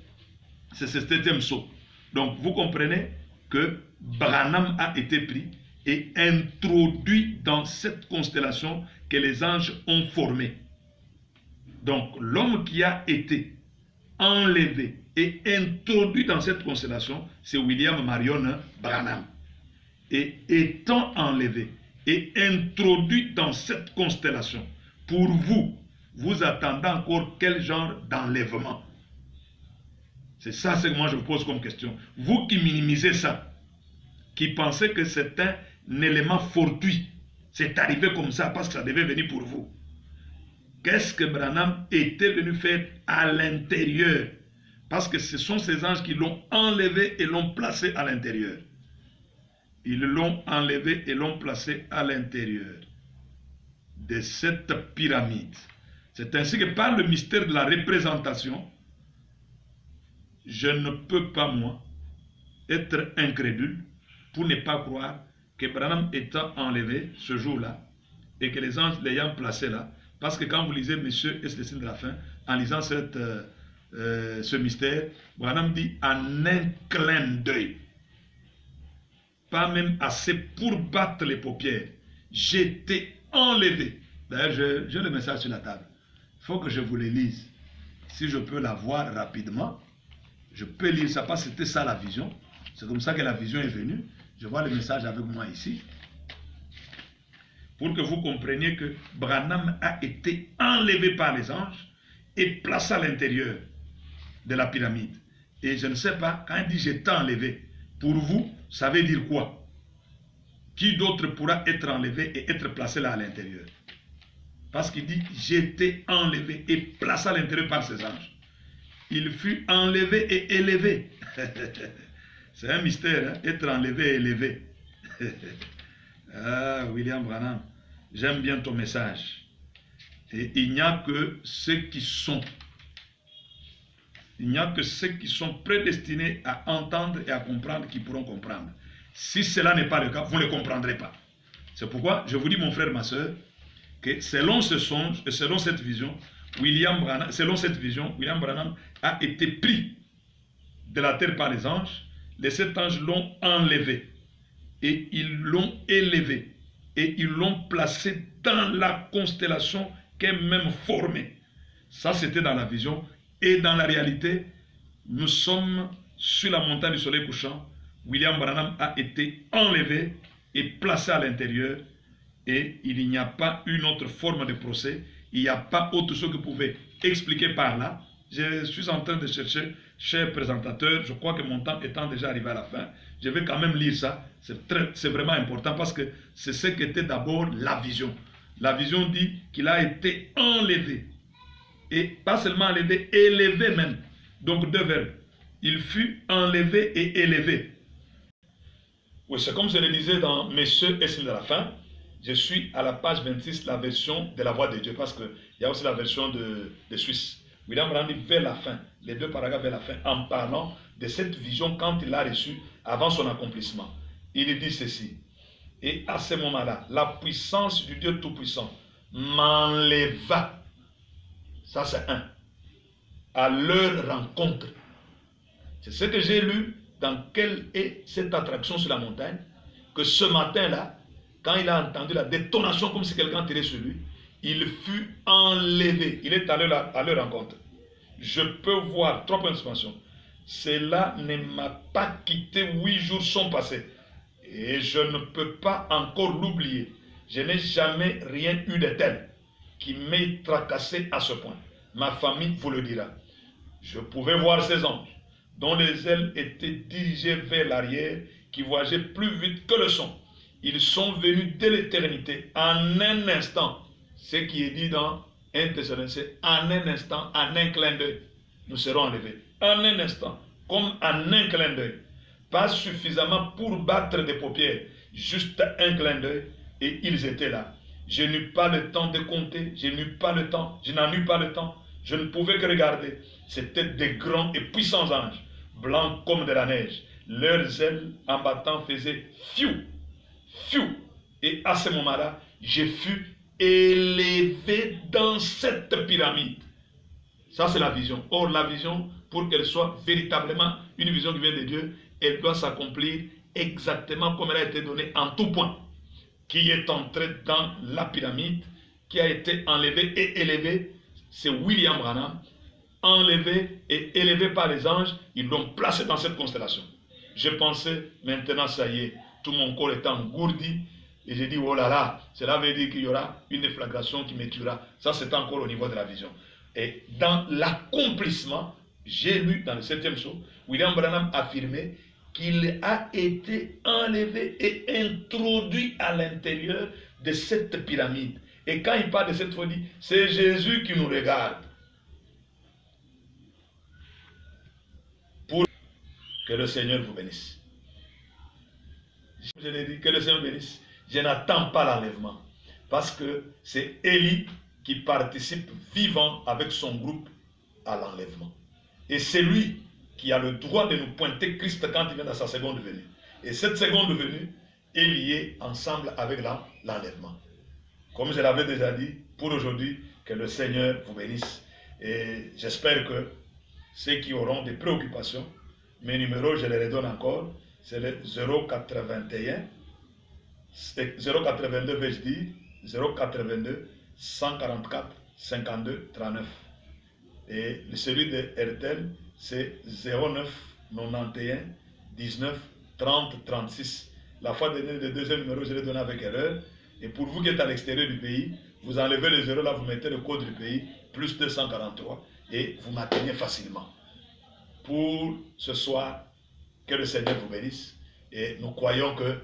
Speaker 1: saut. Donc vous comprenez que Branham a été pris et introduit dans cette constellation que les anges ont formée. Donc l'homme qui a été enlevé et introduit dans cette constellation, c'est William Marion Branham. Et étant enlevé et introduit dans cette constellation, pour vous, vous attendez encore quel genre d'enlèvement? C'est ça ce que moi je vous pose comme question. Vous qui minimisez ça, qui pensez que c'est un élément fortuit, c'est arrivé comme ça parce que ça devait venir pour vous. Qu'est-ce que Branham était venu faire à l'intérieur? Parce que ce sont ces anges qui l'ont enlevé et l'ont placé à l'intérieur. Ils l'ont enlevé et l'ont placé à l'intérieur de cette pyramide. C'est ainsi que par le mystère de la représentation, je ne peux pas, moi, être incrédule pour ne pas croire que Branham étant enlevé ce jour-là et que les anges l'ayant placé là, parce que quand vous lisez Monsieur est le signe de la fin, en lisant ce mystère, Branham dit en un clin d'œil, pas même assez pour battre les paupières, j'étais enlevé. D'ailleurs, j'ai le message sur la table. Il faut que je vous le lise. Si je peux la voir rapidement, je peux lire ça parce que c'était ça la vision. C'est comme ça que la vision est venue. Je vois le message avec moi ici. Pour que vous compreniez que Branham a été enlevé par les anges et placé à l'intérieur de la pyramide. Et je ne sais pas, quand il dit j'étais enlevé, pour vous, ça veut dire quoi? Qui d'autre pourra être enlevé et être placé là à l'intérieur? Parce qu'il dit j'étais enlevé et placé à l'intérieur par ces anges. Il fut enlevé et élevé. C'est un mystère, hein? Être enlevé et élevé. Ah, William Branham, j'aime bien ton message. Et il n'y a que ceux qui sont. Il n'y a que ceux qui sont prédestinés à entendre et à comprendre qui pourront comprendre. Si cela n'est pas le cas, vous ne comprendrez pas. C'est pourquoi je vous dis, mon frère, ma soeur, que selon ce songe et selon cette vision, William Branham a été pris de la terre par les anges. Les 7 anges l'ont enlevé et ils l'ont élevé et ils l'ont placé dans la constellation qu'elle-même formée. Ça, c'était dans la vision. Et dans la réalité, nous sommes sur la montagne du soleil couchant, William Branham a été enlevé et placé à l'intérieur, et il n'y a pas une autre forme de procès, il n'y a pas autre chose que vous pouvez expliquer par là. Je suis en train de chercher, cher présentateur, je crois que mon temps étant déjà arrivé à la fin, je vais quand même lire ça, c'est vraiment important parce que c'est ce qu'était d'abord la vision. La vision dit qu'il a été enlevé, et pas seulement enlevé, élevé même. Donc deux verbes, il fut enlevé et élevé. Oui, c'est comme je le disais dans Messieurs et signes de la fin. Je suis à la page 26, la version de la voix de Dieu, parce qu'il y a aussi la version de Suisse. William Branham dit vers la fin, les deux paragraphes vers la fin, en parlant de cette vision quand il l'a reçue avant son accomplissement. Il dit ceci: et à ce moment-là, la puissance du Dieu Tout-Puissant m'enleva, ça c'est un, à leur rencontre. C'est ce que j'ai lu dans quelle est cette attraction sur la montagne, que ce matin-là, quand il a entendu la détonation comme si quelqu'un tirait sur lui, il fut enlevé. Il est allé à leur rencontre. Je peux voir, trois points d'expansion. Cela ne m'a pas quitté, 8 jours sont passés. Et je ne peux pas encore l'oublier. Je n'ai jamais rien eu de tel qui m'ait tracassé à ce point. Ma famille vous le dira. Je pouvais voir ces anges dont les ailes étaient dirigées vers l'arrière, qui voyageaient plus vite que le son. Ils sont venus dès l'éternité, en un instant. Ce qui est dit dans 1 Thessaloniciens, en un instant, en un clin d'œil, nous serons enlevés. En un instant, comme en un clin d'œil. Pas suffisamment pour battre des paupières, juste un clin d'œil, et ils étaient là. Je n'eus pas le temps de compter, je n'en eus pas le temps, je ne pouvais que regarder. C'étaient des grands et puissants anges, blancs comme de la neige. Leurs ailes en battant faisaient fiou, fiou. Et à ce moment-là, je fus élevé dans cette pyramide. Ça, c'est la vision. Or, la vision, pour qu'elle soit véritablement une vision qui vient de Dieu, elle doit s'accomplir exactement comme elle a été donnée en tout point. Qui est entré dans la pyramide, qui a été enlevé et élevé, c'est William Branham. Enlevé et élevé par les anges, ils l'ont placé dans cette constellation. Je pensais, maintenant ça y est, tout mon corps est engourdi, et j'ai dit, oh là là, cela veut dire qu'il y aura une déflagration qui me tuera. Ça, c'est encore au niveau de la vision. Et dans l'accomplissement, j'ai lu dans le 7e psaume, William Branham affirmait qu'il a été enlevé et introduit à l'intérieur de cette pyramide. Et quand il parle de cette folie, c'est Jésus qui nous regarde. Pour que le Seigneur vous bénisse. Je l'ai dit, que le Seigneur vous bénisse. Je n'attends pas l'enlèvement. Parce que c'est Élie qui participe vivant avec son groupe à l'enlèvement. Et c'est lui qui a le droit de nous pointer Christ quand il vient dans sa seconde venue. Et cette seconde venue est liée ensemble avec l'enlèvement. Comme je l'avais déjà dit, pour aujourd'hui, que le Seigneur vous bénisse. Et j'espère que ceux qui auront des préoccupations, mes numéros, je les redonne encore, c'est le 081, 082, vais-je dire, 082 144 52 39. Et celui de RTL, c'est 09 91 19 30 36. La fois dernière, le deuxième numéro, je l'ai donné avec erreur. Et pour vous qui êtes à l'extérieur du pays, vous enlevez le 0 là, vous mettez le code du pays, plus 243, et vous m'atteignez facilement. Pour ce soir, que le Seigneur vous bénisse. Et nous croyons que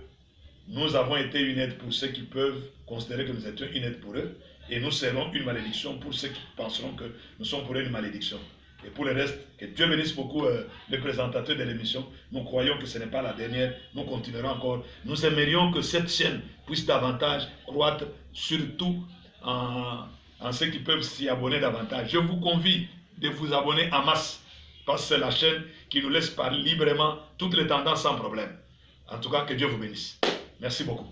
Speaker 1: nous avons été une aide pour ceux qui peuvent considérer que nous étions une aide pour eux. Et nous serons une malédiction pour ceux qui penseront que nous sommes pour eux une malédiction. Et pour le reste, que Dieu bénisse beaucoup le présentateur de l'émission. Nous croyons que ce n'est pas la dernière. Nous continuerons encore. Nous aimerions que cette chaîne puisse davantage croître, surtout en ceux qui peuvent s'y abonner davantage. Je vous convie de vous abonner en masse. Parce que c'est la chaîne qui nous laisse parler librement toutes les tendances sans problème. En tout cas, que Dieu vous bénisse. Merci beaucoup.